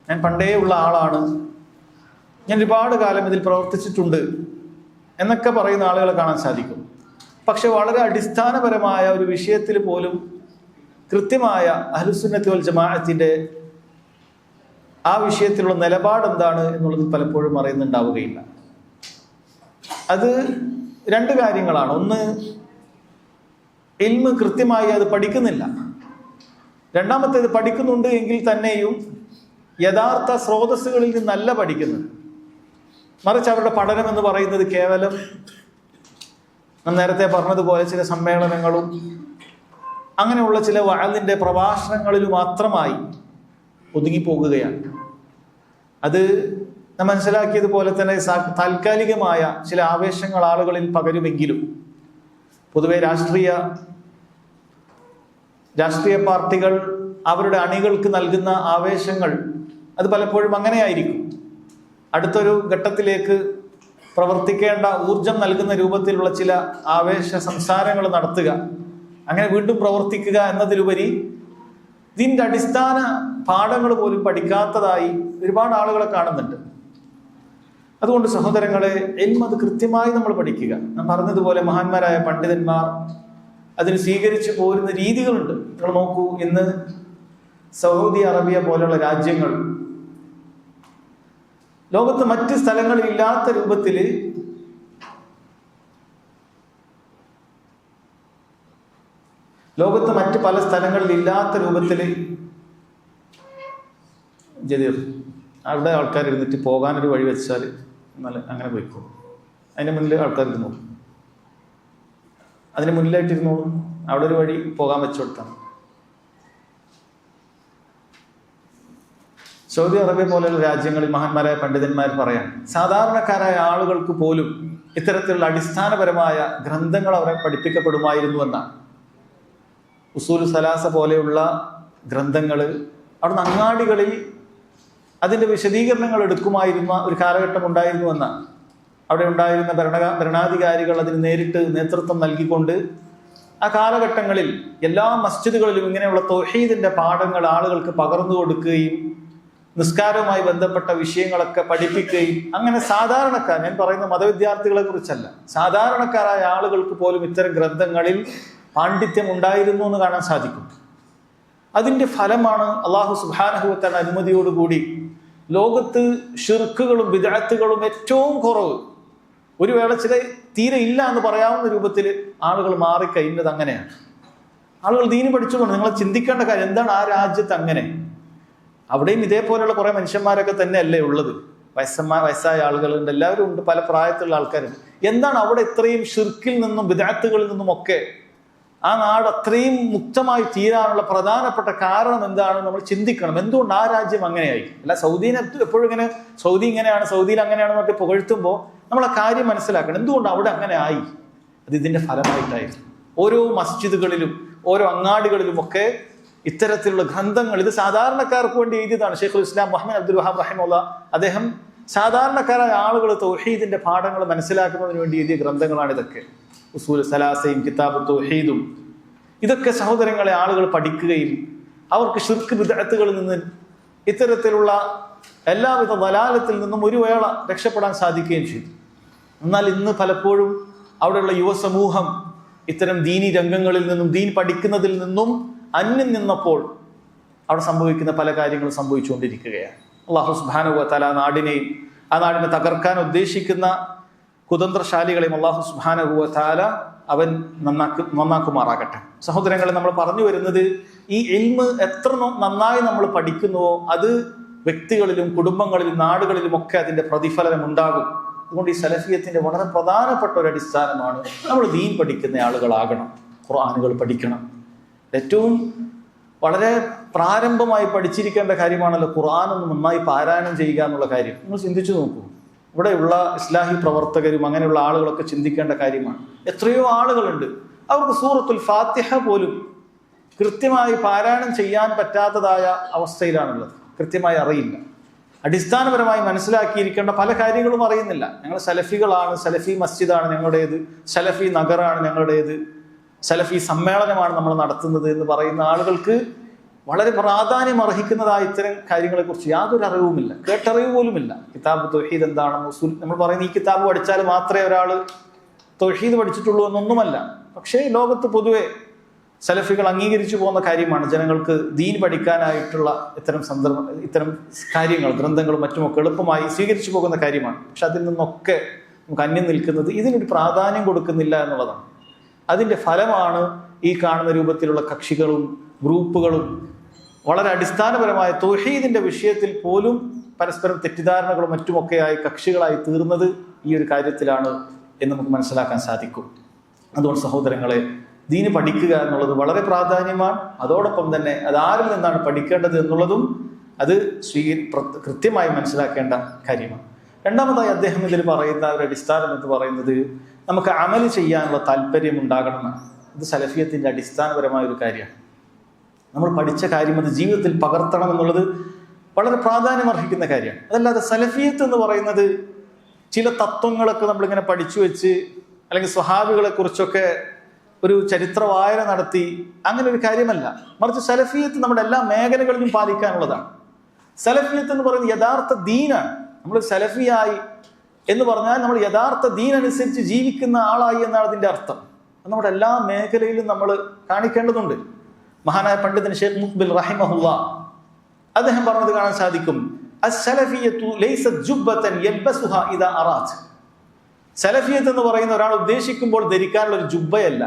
ഞാൻ പണ്ടേ ഉള്ള ആളാണ്, ഞാൻ ഒരുപാട് കാലം ഇതിൽ പ്രവർത്തിച്ചിട്ടുണ്ട് എന്നൊക്കെ പറയുന്ന ആളുകളെ കാണാൻ സാധിക്കും. പക്ഷെ വളരെ അടിസ്ഥാനപരമായ ഒരു വിഷയത്തിൽ പോലും കൃത്യമായ അഹ്ലുസുന്നത്തി വൽ ജമാഅത്തിന്റെ ആ വിഷയത്തിലുള്ള നിലപാട് എന്താണ് എന്നുള്ളത് പലപ്പോഴും അറിയുന്നുണ്ടാവുകയില്ല. അത് രണ്ട് കാര്യങ്ങളാണ്. ഒന്ന്, ഇൽമ് കൃത്യമായി അത് പഠിക്കുന്നില്ല. രണ്ടാമത്തേത്, പഠിക്കുന്നുണ്ട് എങ്കിൽ തന്നെയും യഥാർത്ഥ സ്രോതസ്സുകളിൽ നിന്നല്ല പഠിക്കുന്നത്. മറിച്ച് അവരുടെ പഠനം എന്ന് പറയുന്നത് കേവലം ഞാൻ നേരത്തെ പറഞ്ഞതുപോലെ ചില സമ്മേളനങ്ങളും അങ്ങനെയുള്ള ചില വഅലിന്റെ പ്രഭാഷണങ്ങളിൽ മാത്രമായി ഒതുങ്ങിപ്പോകുകയാണ്. അത് നാം മനസ്സിലാക്കിയതുപോലെ തന്നെ താൽക്കാലികമായ ചില ആവേശങ്ങൾ ആളുകളിൽ പകരുമെങ്കിലും പൊതുവെ രാഷ്ട്രീയ പാർട്ടികൾ അവരുടെ അണികൾക്ക് നൽകുന്ന ആവേശങ്ങൾ അത് പലപ്പോഴും അങ്ങനെയായിരിക്കും. അടുത്തൊരു ഘട്ടത്തിലേക്ക് പ്രവർത്തിക്കേണ്ട ഊർജം നൽകുന്ന രൂപത്തിലുള്ള ചില ആവേശ സംസാരങ്ങൾ നടത്തുക, അങ്ങനെ വീണ്ടും പ്രവർത്തിക്കുക എന്നതിലുപരി ഇതിൻ്റെ അടിസ്ഥാന പാഠങ്ങൾ പോലും പഠിക്കാത്തതായി ഒരുപാട് ആളുകളെ കാണുന്നുണ്ട്. അതുകൊണ്ട് സഹോദരങ്ങളെ, ഇൽമ് അത് കൃത്യമായി നമ്മൾ പഠിക്കുക. ഞാൻ പറഞ്ഞതുപോലെ മഹാന്മാരായ പണ്ഡിതന്മാർ അതിന് സ്വീകരിച്ചു പോരുന്ന രീതികളുണ്ട്. നിങ്ങൾ നോക്കൂ, ഇന്ന് സൗദി അറേബ്യ പോലുള്ള രാജ്യങ്ങൾ ലോകത്ത് മറ്റ് സ്ഥലങ്ങളിൽ ഇല്ലാത്ത രൂപത്തിൽ ലോകത്ത് മറ്റ് പല സ്ഥലങ്ങളിൽ ഇല്ലാത്ത രൂപത്തിൽ ജദീർ അവിടെ ആൾക്കാർ ഇരുന്നിട്ട് പോകാനൊരു വഴി വെച്ചാൽ നല്ല അങ്ങനെ പോയിക്കോളും. അതിന് മുന്നിൽ ആൾക്കാർ ഇരുന്നോളും, അതിന് മുന്നിലായിട്ടിരുന്നോളും, അവിടെ ഒരു വഴി പോകാൻ വെച്ചു കൊടുത്താണ്. സൗദി അറേബ്യ പോലെയുള്ള രാജ്യങ്ങളിൽ മഹാന്മാരായ പണ്ഡിതന്മാർ പറയാൻ സാധാരണക്കാരായ ആളുകൾക്ക് പോലും ഇത്തരത്തിലുള്ള അടിസ്ഥാനപരമായ ഗ്രന്ഥങ്ങൾ അവരെ പഠിപ്പിക്കപ്പെടുമായിരുന്നു എന്നാണ്. ഉസൂലു സലാസ പോലെയുള്ള ഗ്രന്ഥങ്ങൾ അവിടുന്ന് അങ്ങാടികളിൽ അതിൻ്റെ വിശദീകരണങ്ങൾ എടുക്കുമായിരുന്ന ഒരു കാലഘട്ടം ഉണ്ടായിരുന്നു എന്നാണ്. അവിടെ ഉണ്ടായിരുന്ന ഭരണാധികാരികൾ അതിന് നേരിട്ട് നേതൃത്വം നൽകിക്കൊണ്ട് ആ കാലഘട്ടങ്ങളിൽ എല്ലാ മസ്ജിദുകളിലും ഇങ്ങനെയുള്ള തൗഹീദിന്റെ പാഠങ്ങൾ ആളുകൾക്ക് പകർന്നു കൊടുക്കുകയും നിസ്കാരവുമായി ബന്ധപ്പെട്ട വിഷയങ്ങളൊക്കെ പഠിപ്പിക്കുകയും അങ്ങനെ സാധാരണക്കാർ, ഞാൻ പറയുന്ന മതവിദ്യാർത്ഥികളെ കുറിച്ചല്ല, സാധാരണക്കാരായ ആളുകൾക്ക് പോലും ഇത്തരം ഗ്രന്ഥങ്ങളിൽ പാണ്ഡിത്യം ഉണ്ടായിരുന്നു എന്ന് കാണാൻ സാധിക്കും. അതിൻ്റെ ഫലമാണ് അള്ളാഹു സുബ്ഹാനഹു വ തആല അനുമതിയോടുകൂടി ലോകത്ത് ഷിർക്കുകളും ബിദ്അത്തുകളും ഏറ്റവും കുറവ്, ഒരു വേള ചില തീരെ ഇല്ല എന്ന് പറയാവുന്ന രൂപത്തിൽ ആളുകൾ മാറിക്കഴിഞ്ഞത് അങ്ങനെയാണ്. ആളുകൾ ദീന് പഠിച്ചുകൊണ്ട് നിങ്ങൾ ചിന്തിക്കേണ്ട കാര്യം എന്താണ് ആ രാജ്യത്ത് അങ്ങനെ. അവിടെയും ഇതേപോലെയുള്ള കുറേ മനുഷ്യന്മാരൊക്കെ തന്നെ അല്ലേ ഉള്ളത്, വയസ്സായ ആളുകളുണ്ട്, എല്ലാവരും ഉണ്ട്, പല പ്രായത്തിലുള്ള ആൾക്കാരുണ്ട്. എന്താണ് അവിടെ ഇത്രയും ഷിർക്കിൽ നിന്നും ബിദ്അത്തുകളിൽ നിന്നും ഒക്കെ ആ നാട് അത്രയും മുക്തമായി തീരാനുള്ള പ്രധാനപ്പെട്ട കാരണം എന്താണ് നമ്മൾ ചിന്തിക്കണം. എന്തുകൊണ്ട് ആ രാജ്യം അങ്ങനെയായി? അല്ല സൗദീനെ എപ്പോഴും ഇങ്ങനെ സൗദി ഇങ്ങനെയാണ്, സൗദിയിൽ അങ്ങനെയാണെന്ന് പറഞ്ഞിട്ട് പുകഴ്ത്തുമ്പോൾ നമ്മൾ ആ കാര്യം മനസ്സിലാക്കണം. എന്തുകൊണ്ട് അവിടെ അങ്ങനെ ആയി? അത് ഇതിന്റെ ഫലമായിട്ടായിരുന്നു. ഓരോ മസ്ജിദുകളിലും ഓരോ അങ്ങാടികളിലും ഒക്കെ ഇത്തരത്തിലുള്ള ഗ്രന്ഥങ്ങൾ, ഇത് സാധാരണക്കാർക്ക് വേണ്ടി എഴുതിയതാണ്. ഷെയ്ഖുൽ ഇസ്ലാം മുഹമ്മദ് അബ്ദുൽ വഹാബ് റഹിമഹുല്ലാ അദ്ദേഹം സാധാരണക്കാരായ ആളുകൾ തൗഹീദിന്റെ പാഠങ്ങൾ മനസ്സിലാക്കുന്നതിന് വേണ്ടി എഴുതിയ ഗ്രന്ഥങ്ങളാണ് ഇതൊക്കെ. ഉസൂൽ സലാസയും കിതാബ് തൗഹീദും ഇതൊക്കെ സഹോദരങ്ങളെ ആളുകൾ പഠിക്കുകയും അവർക്ക് ശിർക്ക് ബിദ്അത്തുകളിൽ നിന്ന് ഇത്തരത്തിലുള്ള എല്ലാവിധ ദലാലത്തിൽ നിന്നും ഒരു വേള രക്ഷപ്പെടാൻ സാധിക്കുകയും ചെയ്തു. എന്നാൽ ഇന്ന് പലപ്പോഴും അവിടെയുള്ള യുവസമൂഹം ഇത്തരം ദീനി രംഗങ്ങളിൽ നിന്നും ദീൻ പഠിക്കുന്നതിൽ നിന്നും അന്യം നിന്നപ്പോൾ അവിടെ സംഭവിക്കുന്ന പല കാര്യങ്ങളും സംഭവിച്ചുകൊണ്ടിരിക്കുകയാണ്. അല്ലാഹു സുബ്ഹാനഹു വ തആല ആ നാടിനെ തകർക്കാൻ ഉദ്ദേശിക്കുന്ന കുതന്ത്രശാലികളെയും അല്ലാഹു സുബ്ഹാനഹു വ തആല അവൻ നന്നാക്കുമാറാകട്ടെ. സഹോദരങ്ങളെ, നമ്മൾ പറഞ്ഞു വരുന്നത് ഈ ഇൽമ് എത്ര നന്നായി നമ്മൾ പഠിക്കുന്നുവോ അത് വ്യക്തികളിലും കുടുംബങ്ങളിലും നാടുകളിലും ഒക്കെ അതിന്റെ പ്രതിഫലനം ഉണ്ടാകും. അതുകൊണ്ട് ഈ സലഫിയത്തിന്റെ വളരെ പ്രധാനപ്പെട്ട ഒരു അടിസ്ഥാനമാണ് നമ്മൾ ദീൻ പഠിക്കുന്ന ആളുകളാകണം, ഖുർആനുകൾ പഠിക്കണം. ഏറ്റവും വളരെ പ്രാരംഭമായി പഠിച്ചിരിക്കേണ്ട കാര്യമാണല്ലോ ഖുർആൻ ഒന്ന് നന്നായി പാരായണം ചെയ്യുക എന്നുള്ള കാര്യം. നിങ്ങൾ ചിന്തിച്ചു നോക്കൂ, ഇവിടെയുള്ള ഇസ്ലാഹി പ്രവർത്തകരും അങ്ങനെയുള്ള ആളുകളൊക്കെ ചിന്തിക്കേണ്ട കാര്യമാണ്. എത്രയോ ആളുകളുണ്ട് അവർക്ക് സൂറത്തുൽ ഫാത്തിഹ പോലും കൃത്യമായി പാരായണം ചെയ്യാൻ പറ്റാത്തതായ അവസ്ഥയിലാണുള്ളത്, കൃത്യമായി അറിയില്ല. അടിസ്ഥാനപരമായി മനസ്സിലാക്കിയിരിക്കേണ്ട പല കാര്യങ്ങളും അറിയുന്നില്ല. ഞങ്ങൾ സലഫികളാണ്, സലഫി മസ്ജിദാണ് ഞങ്ങളുടേത്, സലഫി നഗറാണ് ഞങ്ങളുടേത്, സലഫി സമ്മേളനമാണ് നമ്മൾ നടത്തുന്നത് എന്ന് പറയുന്ന ആളുകൾക്ക് വളരെ പ്രാധാന്യം അർഹിക്കുന്നതായ ഇത്തരം കാര്യങ്ങളെക്കുറിച്ച് യാതൊരു അറിവുമില്ല, കേട്ടറിവ് പോലുമില്ല. കിതാബ് തൗഹീദ് എന്താണെന്ന് നമ്മൾ പറയുന്ന ഈ കിതാബ് പഠിച്ചാൽ മാത്രമേ ഒരാൾ തൗഹീദ് പഠിച്ചിട്ടുള്ളൂ എന്നൊന്നുമല്ല. പക്ഷേ ലോകത്ത് പൊതുവെ സലഫികൾ അംഗീകരിച്ചു പോകുന്ന കാര്യമാണ് ജനങ്ങൾക്ക് ദീൻ പഠിക്കാനായിട്ടുള്ള ഇത്തരം കാര്യങ്ങൾ, ഗ്രന്ഥങ്ങളും മറ്റുമൊക്കെ എളുപ്പമായി സ്വീകരിച്ചു പോകുന്ന കാര്യമാണ്. പക്ഷെ അതിൽ നിന്നൊക്കെ നമുക്ക് അന്യം നിൽക്കുന്നത് ഇതിനൊരു പ്രാധാന്യം കൊടുക്കുന്നില്ല എന്നുള്ളതാണ്. അതിൻ്റെ ഫലമാണ് ഈ കാണുന്ന രൂപത്തിലുള്ള കക്ഷികളും ഗ്രൂപ്പുകളും വളരെ അടിസ്ഥാനപരമായ തൗഹീദിന്റെ വിഷയത്തിൽ പോലും പരസ്പരം തെറ്റിദ്ധാരണകളും മറ്റുമൊക്കെയായി കക്ഷികളായി തീർന്നത് ഈ ഒരു കാര്യത്തിലാണ് എന്ന് നമുക്ക് മനസ്സിലാക്കാൻ സാധിക്കും. അതുകൊണ്ട് സഹോദരങ്ങളെ, ദീന് പഠിക്കുക എന്നുള്ളത് വളരെ പ്രാധാന്യമാണ്. അതോടൊപ്പം തന്നെ അത് ആരിൽ നിന്നാണ് പഠിക്കേണ്ടത് എന്നുള്ളതും അത് കൃത്യമായി മനസ്സിലാക്കേണ്ട കാര്യമാണ്. രണ്ടാമതായി അദ്ദേഹം ഇതിൽ പറയുന്ന ഒരു അടിസ്ഥാനം എന്ന് പറയുന്നത് നമുക്ക് അമല് ചെയ്യാനുള്ള താല്പര്യം ഉണ്ടാകണമെന്നാണ്. ഇത് സലഫിയത്തിന്റെ അടിസ്ഥാനപരമായ ഒരു കാര്യമാണ്. നമ്മൾ പഠിച്ച കാര്യം അത് ജീവിതത്തിൽ പകർത്തണം എന്നുള്ളത് വളരെ പ്രാധാന്യം അർഹിക്കുന്ന കാര്യമാണ്. അതല്ലാതെ സലഫിയത്ത് എന്ന് പറയുന്നത് ചില തത്വങ്ങളൊക്കെ നമ്മളിങ്ങനെ പഠിച്ചു വെച്ച് അല്ലെങ്കിൽ സ്വഹാബികളെ കുറിച്ചൊക്കെ ഒരു ചരിത്ര വായന നടത്തി അങ്ങനെ ഒരു കാര്യമല്ല. മറിച്ച് സലഫിയത്ത് നമ്മുടെ എല്ലാ മേഖലകളിലും പാലിക്കാനുള്ളതാണ്. സലഫിയത്ത് എന്ന് പറയുന്നത് യഥാർത്ഥ ദീനാണ്. നമ്മൾ സലഫിയായി എന്ന് പറഞ്ഞാൽ നമ്മൾ യഥാർത്ഥ ദീൻ അനുസരിച്ച് ജീവിക്കുന്ന ആളായി എന്നാണ് അതിൻ്റെ അർത്ഥം. നമ്മുടെ എല്ലാ മേഖലയിലും നമ്മൾ കാണിക്കേണ്ടതുണ്ട്. മഹാനായ പണ്ഡിതൻ ഷെയ്ഖ് മുഖ്ബിൽ റഹിമഹുല്ലാ അദ്ദേഹം പറഞ്ഞത് കാണാൻ സാധിക്കും, അസ്സലഫിയത്തു ലൈസത് ജുബ്ബതൻ യൽബസുഹാ ഇദാ അറാദ്. സലഫിയത്ത് എന്ന് പറയുന്ന ഒരാൾ ഉദ്ദേശിക്കുമ്പോൾ ധരിക്കാനുള്ള ഒരു ജുബ്ബയല്ല.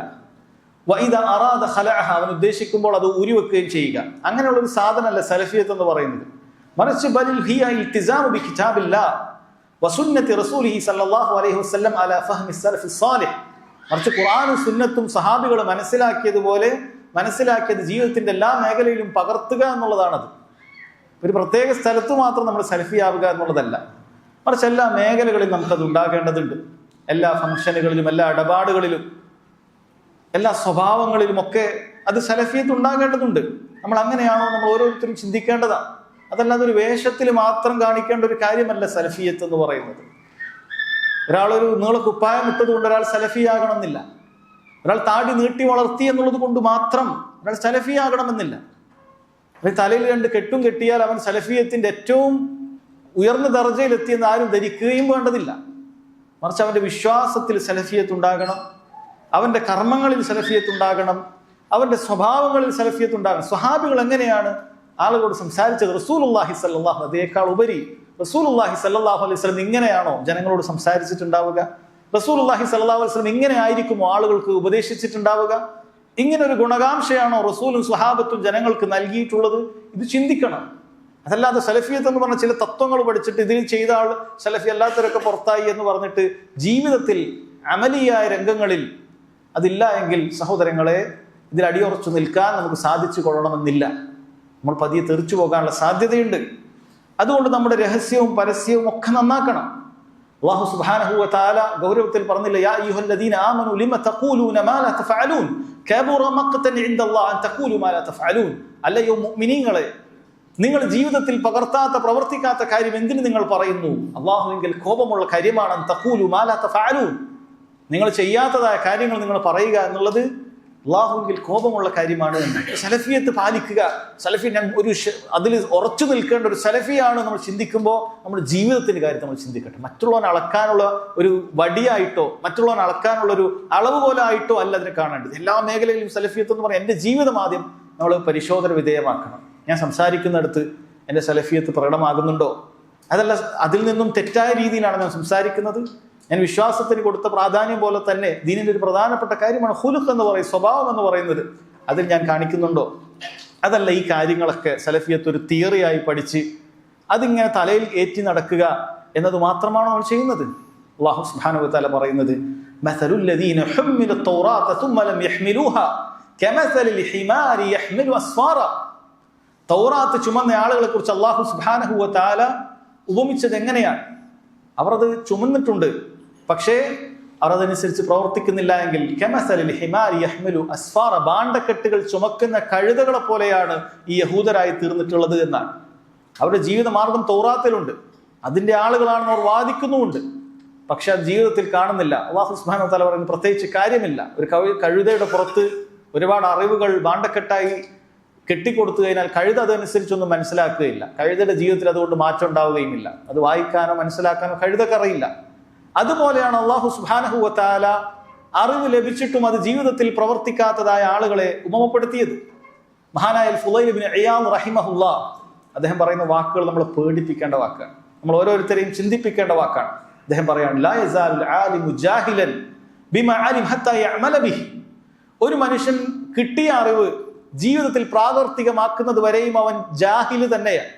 വഇദാ അറാദ ഖലഅഹ, അവൻ ഉദ്ദേശിക്കുമ്പോൾ അത് ഊരിവെക്കുകയും ചെയ്യുക. അങ്ങനെയുള്ള ഒരു സാധനമല്ല സലഫിയത്ത് എന്ന് പറയുന്നത്. മറിച്ച് ബലിൽ ഹിയ ഇൽതിസാമു ബികിതാബില്ലാഹ് വസുന്നത്തി റസൂലിഹി സല്ലല്ലാഹു അലൈഹി വസല്ലം അലാ ഫഹ്മി സലഫി സ്വാലിഹ്. മറിച്ച് ഖുർആനും സുന്നത്തും സഹാബികൾ മനസ്സിലാക്കിയതുപോലെ മനസ്സിലാക്കിയത് ജീവിതത്തിന്റെ എല്ലാ മേഖലയിലും പകർത്തുക എന്നുള്ളതാണത്. ഒരു പ്രത്യേക സ്ഥലത്ത് മാത്രം നമ്മൾ സലഫിയാവുക എന്നുള്ളതല്ല, മറിച്ച് എല്ലാ മേഖലകളിലും നമുക്കത് ഉണ്ടാകേണ്ടതുണ്ട്. എല്ലാ ഫംഗ്ഷനുകളിലും, എല്ലാ ഇടപാടുകളിലും, എല്ലാ സ്വഭാവങ്ങളിലും ഒക്കെ അത് സലഫിയത്ത് ഉണ്ടാകേണ്ടതുണ്ട്. നമ്മൾ അങ്ങനെയാണോ നമ്മൾ ഓരോരുത്തരും ചിന്തിക്കേണ്ടതാണ്. അതല്ലാതെ ഒരു വേഷത്തിൽ മാത്രം കാണിക്കേണ്ട ഒരു കാര്യമല്ല സലഫിയത്ത് എന്ന് പറയുന്നത്. ഒരാളൊരു നീളക്കുപ്പായം ഇട്ടത് കൊണ്ട് ഒരാൾ സലഫിയാകണമെന്നില്ല. ഒരാൾ താടി നീട്ടി വളർത്തി എന്നുള്ളത് കൊണ്ട് മാത്രം ഒരാൾ സലഫിയാകണമെന്നില്ല. തലയിൽ 2 കെട്ടും കെട്ടിയാൽ അവൻ സലഫിയത്തിന്റെ ഏറ്റവും ഉയർന്ന ദർജയിലെത്തിയെന്ന് ആരും ധരിക്കുകയും വേണ്ടതില്ല. മറിച്ച് അവന്റെ വിശ്വാസത്തിൽ സലഫിയത്ത് ഉണ്ടാകണം, അവന്റെ കർമ്മങ്ങളിൽ സലഫിയത്ത് ഉണ്ടാകണം, അവന്റെ സ്വഭാവങ്ങളിൽ സലഫിയത്ത് ഉണ്ടാകണം. സ്വഹാബികൾ എങ്ങനെയാണ് ആളുകളോട് സംസാരിച്ചത്? റസൂലുള്ളാഹി സ്വല്ലല്ലാഹു അതേക്കാൾ ഉപരി റസൂലുള്ളാഹി സ്വല്ലല്ലാഹു അലൈഹി വസല്ലം ഇങ്ങനെയാണോ ജനങ്ങളോട് സംസാരിച്ചിട്ടുണ്ടാവുക? റസൂലുള്ളാഹി സ്വല്ലല്ലാഹു അലൈഹി വസല്ലം ഇങ്ങനെ ആയിരിക്കുമോ ആളുകൾക്ക് ഉപദേശിച്ചിട്ടുണ്ടാവുക? ഇങ്ങനെ ഒരു ഗുണകാംക്ഷയാണോ റസൂലും സ്വഹാബത്തും ജനങ്ങൾക്ക് നൽകിയിട്ടുള്ളത്? ഇത് ചിന്തിക്കണം. അതല്ലാതെ സലഫിയത്ത് എന്ന് പറഞ്ഞ ചില തത്വങ്ങൾ പഠിച്ചിട്ട് ഇതിൽ ചെയ്ത ആൾ സലഫി അല്ലാത്തവരൊക്കെ പുറത്തായി എന്ന് പറഞ്ഞിട്ട് ജീവിതത്തിൽ അമലിയായ രംഗങ്ങളിൽ അതില്ല എങ്കിൽ സഹോദരങ്ങളെ, ഇതിൽ അടിയുറച്ചു നിൽക്കാൻ നമുക്ക് സാധിച്ചു കൊള്ളണമെന്നില്ല. നമ്മൾ പതിയെ തെറിച്ചു പോകാനുള്ള സാധ്യതയുണ്ട്. അതുകൊണ്ട് നമ്മുടെ രഹസ്യവും പരസ്യവും ഒക്കെ നന്നാക്കണം. അല്ലാഹു സുബ്ഹാനഹു വ തആല ഗൗരവത്തിൽ പറഞ്ഞില്ല, യാ അയ്യുഹല്ലദീന ആമനൂ ലിമ തഖൂലൂന മാ ലാ തഫഅലൂൻ കബറ മഖ്തൻ ഇൻദല്ലാഹി അൻ തഖൂലു മാ ലാ തഫഅലൂൻ. അല്ലയോ മുഅ്മിനീങ്ങളെ, നിങ്ങൾ ജീവിതത്തിൽ പകർത്താത്ത പ്രവർത്തിക്കാത്ത കാര്യം എന്തിന് നിങ്ങൾ പറയുന്നു? അല്ലാഹുവിങ്കിൽ കോപമുള്ള കാര്യമാണ് അൻ തഖൂലു മാ ലാ തഫഅലൂൻ. നിങ്ങൾ ചെയ്യാത്തതായ കാര്യങ്ങൾ നിങ്ങൾ പറയുക എന്നുള്ളത് അല്ലാഹുവിൽ കോപമുള്ള കാര്യമാണ്. സലഫിയത്ത് പാലിക്കുക, സലഫി ഞാൻ അതിൽ ഉറച്ചു നിൽക്കേണ്ട ഒരു സലഫിയാണ് നമ്മൾ ചിന്തിക്കുമ്പോൾ നമ്മുടെ ജീവിതത്തിന്റെ കാര്യം നമ്മൾ ചിന്തിക്കട്ടെ. മറ്റുള്ളവനെ അളക്കാനുള്ള ഒരു വടിയായിട്ടോ മറ്റുള്ളവനെ അളക്കാനുള്ള ഒരു അളവ് പോലായിട്ടോ അല്ല അതിനെ കാണേണ്ടത്. എല്ലാ മേഖലയിലും സലഫിയത്ത് എന്ന് പറഞ്ഞാൽ എൻ്റെ ജീവിതം ആദ്യം നമ്മൾ പരിശോധന വിധേയമാക്കണം. ഞാൻ സംസാരിക്കുന്നിടത്ത് എൻ്റെ സലഫിയത്ത് പ്രകടമാകുന്നുണ്ടോ? അതല്ല അതിൽ നിന്നും തെറ്റായ രീതിയിലാണ് ഞാൻ സംസാരിക്കുന്നത്. ഞാൻ വിശ്വാസത്തിന് കൊടുത്ത പ്രാധാന്യം പോലെ തന്നെ ദീനിന്റെ ഒരു പ്രധാനപ്പെട്ട കാര്യമാണ് ഖുലുഖ് എന്ന് പറയുന്നത്, സ്വഭാവം എന്ന് പറയുന്നത്. അതിൽ ഞാൻ കാണിക്കുന്നുണ്ടോ? അതല്ല ഈ കാര്യങ്ങളൊക്കെ സലഫിയത്ത് ഒരു തിയറിയായി പഠിച്ച് അതിങ്ങനെ തലയിൽ ഏറ്റി നടക്കുക എന്നത് മാത്രമാണോ നമ്മൾ ചെയ്യുന്നത്? അല്ലാഹു സുബ്ഹാനഹു വ തആല പറയുന്നത്, മസലുൽ ലദീന ഹുമ്മിലു തൗറാത സുമ്മ ലം യഹ്മിലൂഹാ കമസലിൽ ഹിമാരി യഹ്മിലു അസ്ഫാറ. തൗറാത്ത് ചുമന്ന ആളുകളെ കുറിച്ച് അല്ലാഹു സുബ്ഹാനഹു വ തആല ഉപമിച്ചത് എങ്ങനെയാണ്? അവർ അത് ചുമന്നിട്ടുണ്ട്, പക്ഷേ അവർ അതനുസരിച്ച് പ്രവർത്തിക്കുന്നില്ല എങ്കിൽ കമസലിൽ ഹിമാരി യഹ്മിലു അസ്ഫാറ, ബാണ്ടക്കെട്ടുകൾ ചുമക്കുന്ന കഴുതകളെ പോലെയാണ് ഈ യഹൂദരായി തീർന്നിട്ടുള്ളത് എന്നാണ്. അവരുടെ ജീവിത മാർഗം തൗറാത്തിലുണ്ട്, അതിന്റെ ആളുകളാണെന്ന് അവർ വാദിക്കുന്നുമുണ്ട്, പക്ഷെ അത് ജീവിതത്തിൽ കാണുന്നില്ല. അല്ലാഹു സുബ്ഹാനഹു വ തആല പറയുന്നത് പ്രത്യേകിച്ച് കാര്യമില്ല. ഒരു കഴുതയുടെ പുറത്ത് ഒരുപാട് അറിവുകൾ ബാണ്ടക്കെട്ടായി കെട്ടിക്കൊടുത്തു കഴിഞ്ഞാൽ കഴുത അതനുസരിച്ചൊന്നും മനസ്സിലാക്കുകയില്ല. കഴുതയുടെ ജീവിതത്തിൽ അതുകൊണ്ട് മാറ്റം ഉണ്ടാവുകയുമില്ല. അത് വായിക്കാനോ മനസ്സിലാക്കാനോ കഴുതക്കറിയില്ല. അതുപോലെയാണ് അല്ലാഹു സുബ്ഹാനഹു വ തആല അറിവ് ലഭിച്ചിട്ടും അത് ജീവിതത്തിൽ പ്രവർത്തിക്കാത്തതായ ആളുകളെ ഉപമപ്പെടുത്തിയത്. മഹാനായ ഫുളൈൽ ഇബ്നു ഇയാദ് റഹിമഹുല്ലാഹ് അദ്ദേഹം പറയുന്ന വാക്കുകൾ നമ്മൾ പേടിപ്പിക്കേണ്ട വാക്കാണ്, നമ്മൾ ഓരോരുത്തരെയും ചിന്തിപ്പിക്കേണ്ട വാക്കാണ്. അദ്ദേഹം പറയാണ്, ലാ യസാലുൽ ആലിമു ജാഹിലൻ ബിമാ അലിം ഹത്താ യഅമല ബിഹി. ഒരു മനുഷ്യൻ കിട്ടിയ അറിവ് ജീവിതത്തിൽ പ്രാവർത്തികമാക്കുന്നത് വരെയും അവൻ ജാഹില് തന്നെയാണ്.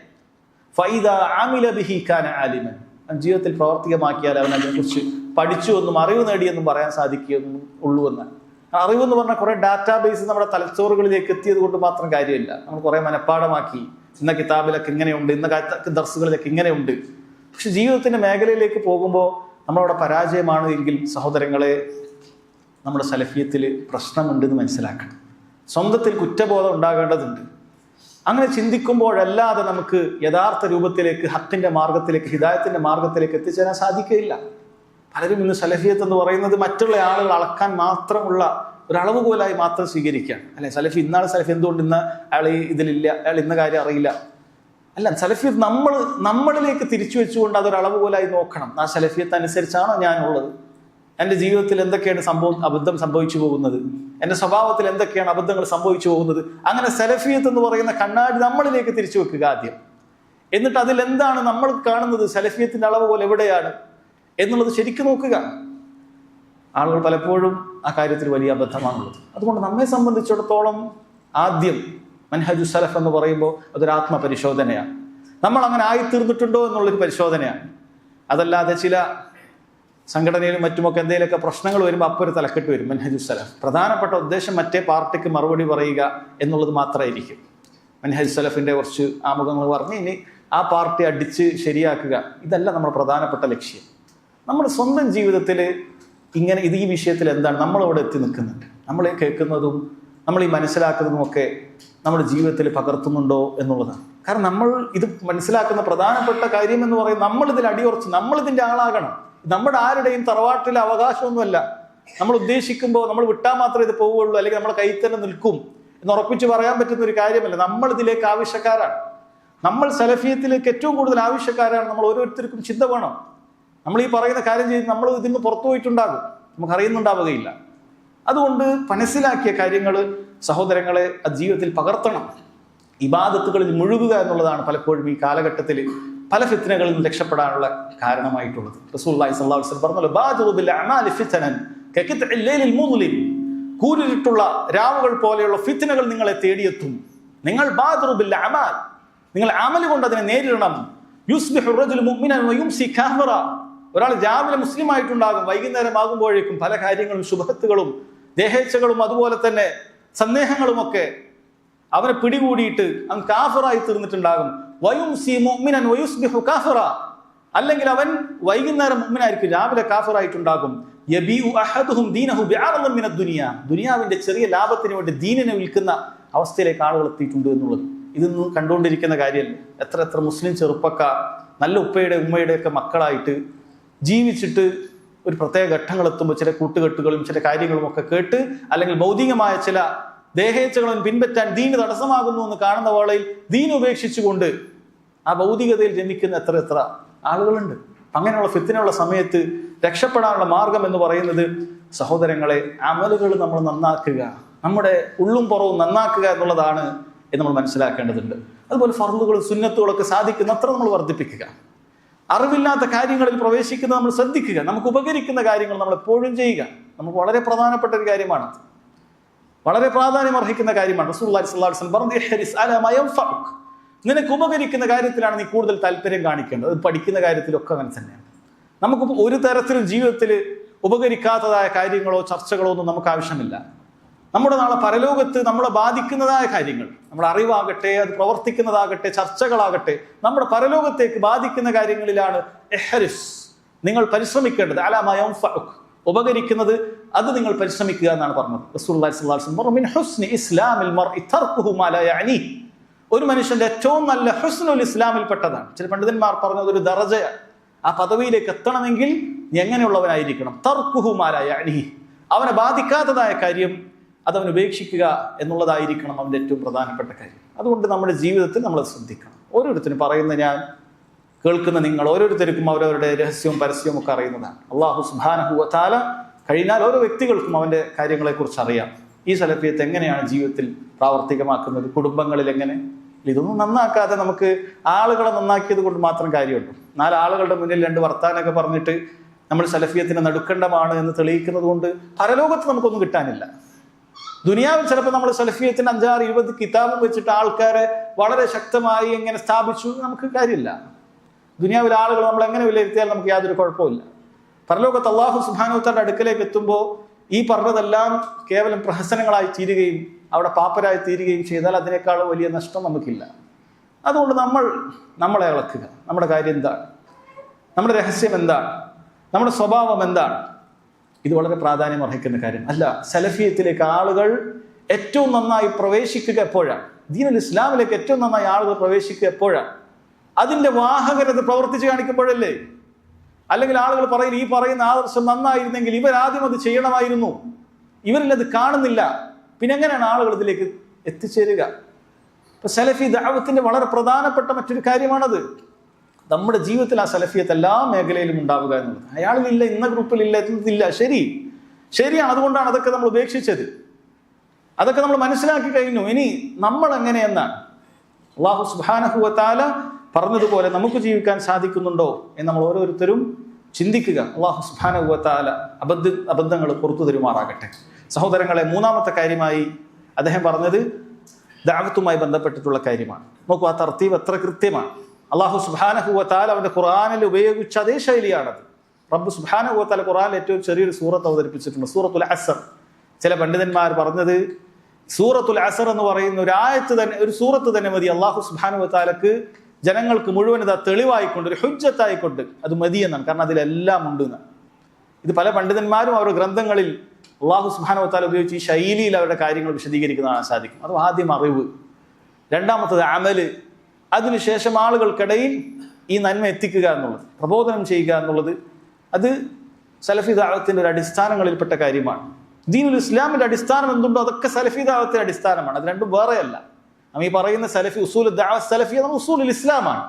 ഫൈദാ അമില ബിഹി കാന ആലിമൻ. അവൻ ജീവിതത്തിൽ പ്രാവർത്തികമാക്കിയാൽ അവൻ അതിനെക്കുറിച്ച് പഠിച്ചു എന്നും അറിവ് നേടിയെന്നും പറയാൻ സാധിക്കുള്ളൂ എന്നാണ്. അറിവ് എന്ന് പറഞ്ഞാൽ കുറെ ഡാറ്റാബേസ് നമ്മുടെ തലച്ചോറുകളിലേക്ക് എത്തിയത് കൊണ്ട് മാത്രം കാര്യമില്ല. നമ്മൾ കുറെ മനഃപ്പാടമാക്കി, ഇന്ന കിതാബിലൊക്കെ ഇങ്ങനെയുണ്ട്, ഇന്ന ദർസുകളിലൊക്കെ ഇങ്ങനെയുണ്ട്. പക്ഷെ ജീവിതത്തിന്റെ മേഖലയിലേക്ക് പോകുമ്പോൾ നമ്മളവിടെ പരാജയമാണ് എങ്കിൽ സഹോദരങ്ങളെ, നമ്മുടെ സലഫിയത്തിൽ പ്രശ്നമുണ്ടെന്ന് മനസ്സിലാക്കണം. സ്വന്തത്തിൽ കുറ്റബോധം ഉണ്ടാകേണ്ടതുണ്ട്. അങ്ങനെ ചിന്തിക്കുമ്പോഴല്ലാതെ നമുക്ക് യഥാർത്ഥ രൂപത്തിലേക്ക്, ഹക്കിന്റെ മാർഗത്തിലേക്ക്, ഹിദായത്തിന്റെ മാർഗത്തിലേക്ക് എത്തിച്ചേരാൻ സാധിക്കുകയില്ല. പലരും ഇന്ന് സലഫിയത്ത് എന്ന് പറയുന്നത് മറ്റുള്ള ആളുകൾ അളക്കാൻ മാത്രമുള്ള ഒരു അളവുകോലായി മാത്രം സ്വീകരിക്കുകയാണ്. അല്ലെ, സലഫി ഇന്നാണ് സലഫി, എന്തുകൊണ്ട് ഇന്ന് അയാൾ ഇതിലില്ല, അയാൾ ഇന്ന കാര്യം അറിയില്ല. അല്ല, സലഫിയത്ത് നമ്മളിലേക്ക് തിരിച്ചു വെച്ചുകൊണ്ട് അതൊരു അളവുകോലായി നോക്കണം. ആ സലഫിയത്ത് അനുസരിച്ചാണോ ഞാനുള്ളത്? എൻ്റെ ജീവിതത്തിൽ എന്തൊക്കെയാണ് അബദ്ധം സംഭവിച്ചു പോകുന്നത്? എൻ്റെ സ്വഭാവത്തിൽ എന്തൊക്കെയാണ് അബദ്ധങ്ങൾ സംഭവിച്ചു പോകുന്നത്? അങ്ങനെ സലഫിയത്ത് എന്ന് പറയുന്ന കണ്ണാടി നമ്മളിലേക്ക് തിരിച്ചു വെക്കുക ആദ്യം. എന്നിട്ട് അതിൽ എന്താണ് നമ്മൾ കാണുന്നത്, സലഫിയത്തിന്റെ അളവുകോൽ എവിടെയാണ് എന്നുള്ളത് ശരിക്കും നോക്കുക. ആളുകൾ പലപ്പോഴും ആ കാര്യത്തിൽ വലിയ അബദ്ധമാണുള്ളത്. അതുകൊണ്ട് നമ്മെ സംബന്ധിച്ചിടത്തോളം ആദ്യം മൻഹജു സലഫ് എന്ന് പറയുമ്പോൾ അതൊരു ആത്മപരിശോധനയാണ്. നമ്മൾ അങ്ങനെ ആയിത്തീർന്നിട്ടുണ്ടോ എന്നുള്ളൊരു പരിശോധനയാണ്. അതല്ലാതെ ചില സംഘടനയിലും മറ്റുമൊക്കെ എന്തെങ്കിലുമൊക്കെ പ്രശ്നങ്ങൾ വരുമ്പോൾ അപ്പോൾ ഒരു തലക്കെട്ട് വരും മൻഹജു സലഫ്. പ്രധാനപ്പെട്ട ഉദ്ദേശം മറ്റേ പാർട്ടിക്ക് മറുപടി പറയുക എന്നുള്ളത് മാത്രമായിരിക്കും. മൻഹജു സലഫിന്റെ കുറച്ച് ആമുഖങ്ങൾ പറഞ്ഞ് ഇനി ആ പാർട്ടി അടിച്ച് ശരിയാക്കുക, ഇതല്ല നമ്മുടെ പ്രധാനപ്പെട്ട ലക്ഷ്യം. നമ്മുടെ സ്വന്തം ജീവിതത്തിൽ ഇങ്ങനെ ഈ വിഷയത്തിൽ എന്താണ് നമ്മളിവിടെ എത്തി നിൽക്കുന്നുണ്ട്, നമ്മൾ ഈ കേൾക്കുന്നതും നമ്മൾ ഈ മനസ്സിലാക്കുന്നതും ഒക്കെ നമ്മുടെ ജീവിതത്തിൽ പകർത്തുന്നുണ്ടോ എന്നുള്ളതാണ്. കാരണം നമ്മൾ ഇത് മനസ്സിലാക്കുന്ന പ്രധാനപ്പെട്ട കാര്യം എന്ന് പറയുന്നത് നമ്മളിതിൽ അടിയുറച്ച് നമ്മളിതിൻ്റെ ആളാകണം. നമ്മുടെ ആരുടെയും തറവാട്ടിലെ അവകാശമൊന്നുമല്ല. നമ്മൾ ഉദ്ദേശിക്കുമ്പോൾ നമ്മൾ വിട്ടാൽ മാത്രമേ ഇത് പോവുകയുള്ളൂ, അല്ലെങ്കിൽ നമ്മുടെ കയ്യിൽ തന്നെ നിൽക്കും എന്ന് ഉറപ്പിച്ച് പറയാൻ പറ്റുന്ന ഒരു കാര്യമല്ല. നമ്മൾ ഇതിലേക്ക് ആവശ്യക്കാരാണ്. നമ്മൾ സലഫിയത്തിലേക്ക് ഏറ്റവും കൂടുതൽ ആവശ്യക്കാരാണ്. നമ്മൾ ഓരോരുത്തർക്കും ചിന്ത വേണം. നമ്മൾ ഈ പറയുന്ന കാര്യം ചെയ്ത് നമ്മൾ ഇതിന് പുറത്തു പോയിട്ടുണ്ടാകും, നമുക്ക് അറിയുന്നുണ്ടാവുകയില്ല. അതുകൊണ്ട് മനസ്സിലാക്കിയ കാര്യങ്ങൾ സഹോദരങ്ങളെ ജീവിതത്തിൽ പകർത്തണം. ഇബാദത്തുകളിൽ മുഴുകുക എന്നുള്ളതാണ് പലപ്പോഴും ഈ കാലഘട്ടത്തിൽ പല ഫിത്നകളിൽ നിന്ന് രക്ഷപ്പെടാനുള്ള കാരണമായിട്ടുള്ളത്. റസൂലുള്ളാഹി സ്വല്ലല്ലാഹു അലൈഹി വസല്ലം പറഞ്ഞല്ലോ, ബാദിറു ബിൽ അഅമാലി ഫിതനൻ കഖിത്ഇൽ ലൈലിൽ മുദ്ലിം. കൂരിരുട്ടുള്ള രാവുകൾ പോലെയുള്ള ഫിത്നകൾ നിങ്ങളെ തേടിയെത്തും. നിങ്ങൾ ബാദിറു ബിൽ അഅമാൽ, നിങ്ങൾ അമൽ കൊണ്ട് അതിനെ നേരിടണം. യുസ്ബിഹു റജുലു മുഅ്മിനൻ വയുംസി കാഫിറ. ഒരാൾ രാവിലെ മുസ്ലിം ആയിട്ടുണ്ടാകും, വൈകുന്നേരം ആകുമ്പോഴേക്കും പല കാര്യങ്ങളും ശുഭത്തുകളും ദേഹേച്ഛകളും അതുപോലെ തന്നെ സന്ദേഹങ്ങളുമൊക്കെ അവനെ പിടികൂടിയിട്ട് അവൻ കാഫിറായി തീർന്നിട്ടുണ്ടാകും. വയുംസി മുഅ്മിനൻ വയുസ്ബിഹു കാഫിറ. അല്ലെങ്കിൽ അവൻ വൈകുന്നേരം മുഅ്മിനായിരിക്കും, രാവിലെ കാഫിറായിട്ടുണ്ടാകും. യബീഉ അഹദുഹും ദീനഹു ബിഅറദിൻ മിനദ് ദുനിയ. ദുനിയാവിന്റെ ചെറിയ ലാഭത്തിന് വേണ്ടി ദീനിനെ വിൽക്കുന്ന അവസ്ഥയിലേക്ക് ആളുകൾ എത്തിയിട്ടുണ്ട് എന്നുള്ളത് ഇതൊന്നും കണ്ടുകൊണ്ടിരിക്കുന്ന കാര്യമല്ല. എത്ര മുസ്ലിം ചെറുപ്പക്കാർ നല്ല ഉപ്പയുടെ ഉമ്മയുടെ ഒക്കെ മക്കളായിട്ട് ജീവിച്ചിട്ട് ഒരു പ്രത്യേക ഘട്ടങ്ങൾ എത്തുമ്പോൾ ചില കൂട്ടുകെട്ടുകളും ചില കാര്യങ്ങളും ഒക്കെ കേട്ട്, അല്ലെങ്കിൽ ഭൗതികമായ ചില ദേഹേച്ഛകളും പിൻപറ്റാൻ ദീന് തടസ്സമാകുന്നു എന്ന് കാണുന്ന വേളയിൽ ദീൻ ഉപേക്ഷിച്ചുകൊണ്ട് ആ ഭൗതികതയിൽ ജനിക്കുന്ന എത്ര ആളുകളുണ്ട്. അങ്ങനെയുള്ള ഫിത്നയുള്ള സമയത്ത് രക്ഷപ്പെടാനുള്ള മാർഗം എന്ന് പറയുന്നത് സഹോദരങ്ങളെ അമലുകൾ നമ്മൾ നന്നാക്കുക, നമ്മുടെ ഉള്ളും പുറവും നന്നാക്കുക എന്നുള്ളതാണ് എന്ന് നമ്മൾ മനസ്സിലാക്കേണ്ടതുണ്ട്. അതുപോലെ ഫർളുകളും സുന്നത്തുകളൊക്കെ സാധിക്കുന്നത്ര നമ്മൾ വർദ്ധിപ്പിക്കുക. അറിവില്ലാത്ത കാര്യങ്ങളിൽ പ്രവേശിക്കുന്നത് നമ്മൾ ശ്രദ്ധിക്കുക. നമുക്ക് ഉപകരിക്കുന്ന കാര്യങ്ങൾ നമ്മൾ എപ്പോഴും ചെയ്യുക. നമുക്ക് വളരെ പ്രധാനപ്പെട്ട ഒരു കാര്യമാണ്, വളരെ പ്രാധാന്യം അർഹിക്കുന്ന കാര്യമാണ്. റസൂലുള്ളാഹി സ്വല്ലല്ലാഹു അലൈഹി വസല്ലം പറഞ്ഞു, ഇഹ്രിസ് അലാ മാ യൻഫഉക. നിനക്ക് ഉപകരിക്കുന്ന കാര്യത്തിലാണ് നീ കൂടുതൽ താല്പര്യം കാണിക്കേണ്ടത്. അത് പഠിക്കുന്ന കാര്യത്തിലൊക്കെ അങ്ങനെ തന്നെയാണ്. നമുക്ക് ഒരു തരത്തിലും ജീവിതത്തിൽ ഉപകരിക്കാത്തതായ കാര്യങ്ങളോ ചർച്ചകളോ ഒന്നും നമുക്ക് ആവശ്യമില്ല. നമ്മുടെ നാളെ പരലോകത്ത് നമ്മളെ ബാധിക്കുന്നതായ കാര്യങ്ങൾ, നമ്മുടെ അറിവാകട്ടെ, അത് പ്രവർത്തിക്കുന്നതാകട്ടെ, ചർച്ചകളാകട്ടെ, നമ്മുടെ പരലോകത്തേക്ക് ബാധിക്കുന്ന കാര്യങ്ങളിലാണ് ഇഹ്രിസ്, നിങ്ങൾ പരിശ്രമിക്കേണ്ടത്. അലാ മാ യൻഫഉക, ഉപകരിക്കുന്നത് അത് നിങ്ങൾ പരിശ്രമിക്കുക എന്നാണ് പറഞ്ഞത്. റസൂലുള്ളാഹി സ്വല്ലല്ലാഹു അലൈഹി വസല്ലം മിൻ ഹുസ്നി ഇസ്ലാമിൽ മർഇ തർക്കുഹു മാ ലാ യഅനി. ഒരു മനുഷ്യന്റെ ഏറ്റവും നല്ല ഹുസ്നുൽ ഇസ്ലാമിൽപ്പെട്ടതാണ്. ചില പണ്ഡിതന്മാർ പറഞ്ഞത് ഒരു ദറജയാണ്. ആ പദവിയിലേക്ക് എത്തണമെങ്കിൽ നീ എങ്ങനെയുള്ളവനായിരിക്കണം? തർക്കുഹു മാ ലാ യഅനി, അവനെ ബാധിക്കാത്തതായ കാര്യം അതവൻ ഉപേക്ഷിക്കുക എന്നുള്ളതായിരിക്കണം അവൻ്റെ ഏറ്റവും പ്രധാനപ്പെട്ട കാര്യം. അതുകൊണ്ട് നമ്മുടെ ജീവിതത്തിൽ നമ്മൾ ശ്രദ്ധിക്കണം. ഓരോരുത്തരും പറയുന്ന ഞാൻ കേൾക്കുന്ന നിങ്ങൾ ഓരോരുത്തർക്കും അവരവരുടെ രഹസ്യവും പരസ്യവും ഒക്കെ അറിയുന്നതാണ്. അല്ലാഹു സുബ്ഹാനഹു വ തആല കഴിഞ്ഞാൽ ഓരോ വ്യക്തികൾക്കും അവൻ്റെ കാര്യങ്ങളെക്കുറിച്ച് അറിയാം. ഈ സലഫിയത്ത് എങ്ങനെയാണ് ജീവിതത്തിൽ പ്രാവർത്തികമാക്കുന്നത്, കുടുംബങ്ങളിൽ എങ്ങനെ. ഇതൊന്നും നന്നാക്കാതെ നമുക്ക് ആളുകളെ നന്നാക്കിയത് കൊണ്ട് മാത്രം കാര്യമുണ്ട്. 4 ആളുകളുടെ മുന്നിൽ 2 വർത്താനൊക്കെ പറഞ്ഞിട്ട് നമ്മൾ സലഫിയത്തിന് നടുക്കണ്ടമാണ് എന്ന് തെളിയിക്കുന്നത് കൊണ്ട് പരലോകത്ത് നമുക്കൊന്നും കിട്ടാനില്ല. ദുനിയാവിൽ ചിലപ്പോൾ നമ്മൾ സലഫിയത്തിന് 5, 6, 20 കിതാബും വെച്ചിട്ട് ആൾക്കാരെ വളരെ ശക്തമായി എങ്ങനെ സ്ഥാപിച്ചു നമുക്ക് കാര്യമില്ല. ദുനിയാവിലെ ആളുകൾ നമ്മൾ എങ്ങനെ വിലയിരുത്തിയാൽ നമുക്ക് യാതൊരു കുഴപ്പമില്ല. പരലോകത്ത് അല്ലാഹു സുബ്ഹാനഹു വ തആലയുടെ അടുക്കലേക്ക് എത്തുമ്പോൾ ഈ പറഞ്ഞതെല്ലാം കേവലം പ്രഹസനങ്ങളായി തീരുകയും അവിടെ പാപ്പരായി തീരുകയും ചെയ്താൽ അതിനേക്കാൾ വലിയ നഷ്ടം നമുക്കില്ല. അതുകൊണ്ട് നമ്മളെ ഇളക്കുക. നമ്മുടെ കാര്യം എന്താണ്, നമ്മുടെ രഹസ്യം എന്താണ്, നമ്മുടെ സ്വഭാവം എന്താണ്, ഇത് വളരെ പ്രാധാന്യം അർഹിക്കുന്ന കാര്യം അല്ല. സലഫിയത്തിലേക്ക് ആളുകൾ ഏറ്റവും നന്നായി പ്രവേശിക്കുക എപ്പോഴാണ്? ദീനുൽ ഇസ്ലാമിലേക്ക് ഏറ്റവും നന്നായി ആളുകൾ പ്രവേശിക്കുക എപ്പോഴാണ്? അതിൻ്റെ വാഹകരത് പ്രവർത്തിച്ച് കാണിക്കുമ്പോഴല്ലേ? അല്ലെങ്കിൽ ആളുകൾ പറയും ഈ പറയുന്ന ആദർശം നന്നായിരുന്നെങ്കിൽ ഇവരാദ്യം അത് ചെയ്യണമായിരുന്നു, ഇവരിലത് കാണുന്നില്ല, പിന്നെ എങ്ങനെയാണ് ആളുകൾ ഇതിലേക്ക് എത്തിച്ചേരുക? ഇപ്പൊ സലഫി ദഅവത്തിന്റെ വളരെ പ്രധാനപ്പെട്ട മറ്റൊരു കാര്യമാണത്. നമ്മുടെ ജീവിതത്തിൽ ആ സലഫിയത്ത് എല്ലാ മേഖലയിലും ഉണ്ടാവുക എന്നുള്ളത്. അയാളിലില്ല, ഇന്ന ഗ്രൂപ്പിലില്ല, ഇല്ല, ശരിയാണ്. അതുകൊണ്ടാണ് അതൊക്കെ നമ്മൾ ഉപേക്ഷിച്ചത്. അതൊക്കെ നമ്മൾ മനസ്സിലാക്കി കഴിഞ്ഞു. ഇനി നമ്മൾ എങ്ങനെയെന്നാണ് അല്ലാഹു സുബ്ഹാനഹു വ തആല പറഞ്ഞതുപോലെ നമുക്ക് ജീവിക്കാൻ സാധിക്കുന്നുണ്ടോ എന്ന് നമ്മൾ ഓരോരുത്തരും ചിന്തിക്കുക. അല്ലാഹു സുബ്ഹാനഹു വ തആല അബദ്ധങ്ങൾ പുറത്തു തരുമാറാകട്ടെ. സഹോദരങ്ങളെ, 3ാമത്തെ കാര്യമായി അദ്ദേഹം പറഞ്ഞത് ദഅവത്തുമായി ബന്ധപ്പെട്ടിട്ടുള്ള കാര്യമാണ്. നോക്കൂ, ആ തർത്തീബ് എത്ര കൃത്യമാണ്. അല്ലാഹു സുബ്ഹാനഹു വ തആല അവന്റെ ഖുർആനിൽ ഉപയോഗിച്ച അതേ ശൈലിയാണത്. റബ്ബ് സുബ്ഹാനഹു വ തആല ഖുർആനിൽ ഏറ്റവും ചെറിയൊരു സൂറത്ത് അവതരിപ്പിച്ചിട്ടുണ്ട്, സൂറത്തുൽ അസ്ർ. ചില പണ്ഡിതന്മാർ പറഞ്ഞത് സൂറത്തുൽ അസ്ർ എന്ന് പറയുന്ന ഒരു സൂറത്ത് തന്നെ മതി അല്ലാഹു സുബ്ഹാനഹു വ തആലക്ക് ജനങ്ങൾക്ക് മുഴുവൻ ഇതാ തെളിവായിക്കൊണ്ട്, ഒരു ഹുജ്ജത്തായിക്കൊണ്ട് അത് മതി എന്നാണ്. കാരണം അതിലെല്ലാം ഉണ്ട് എന്നാണ്. ഇത് പല പണ്ഡിതന്മാരും അവരുടെ ഗ്രന്ഥങ്ങളിൽ അല്ലാഹു സുബ്ഹാനഹു വ തആല ഉപയോഗിച്ച് ഈ ശൈലിയിൽ അവരുടെ കാര്യങ്ങൾ വിശദീകരിക്കുന്നതാണ് സാധിക്കും. അത് ആദ്യം അറിവ്, രണ്ടാമത്തത് അമല്, അതിനുശേഷം ആളുകൾക്കിടയിൽ ഈ നന്മ എത്തിക്കുക എന്നുള്ളത്, പ്രബോധനം ചെയ്യുക എന്നുള്ളത്, അത് സലഫി ദഅവത്തിന്റെ ഒരു അടിസ്ഥാനങ്ങളിൽപ്പെട്ട കാര്യമാണ്. ദീനുൽ ഇസ്ലാമിന്റെ അടിസ്ഥാനം എന്തുണ്ടോ അതൊക്കെ സലഫി ദഅവത്തിന്റെ അടിസ്ഥാനമാണ്. അത് രണ്ടും വേറെയല്ല. നമ്മൾ ഈ പറയുന്ന സലഫി ഉസൂൽ ദഅവ സലഫി എന്ന ഉസൂലുൽ ഇസ്ലാമാണ്,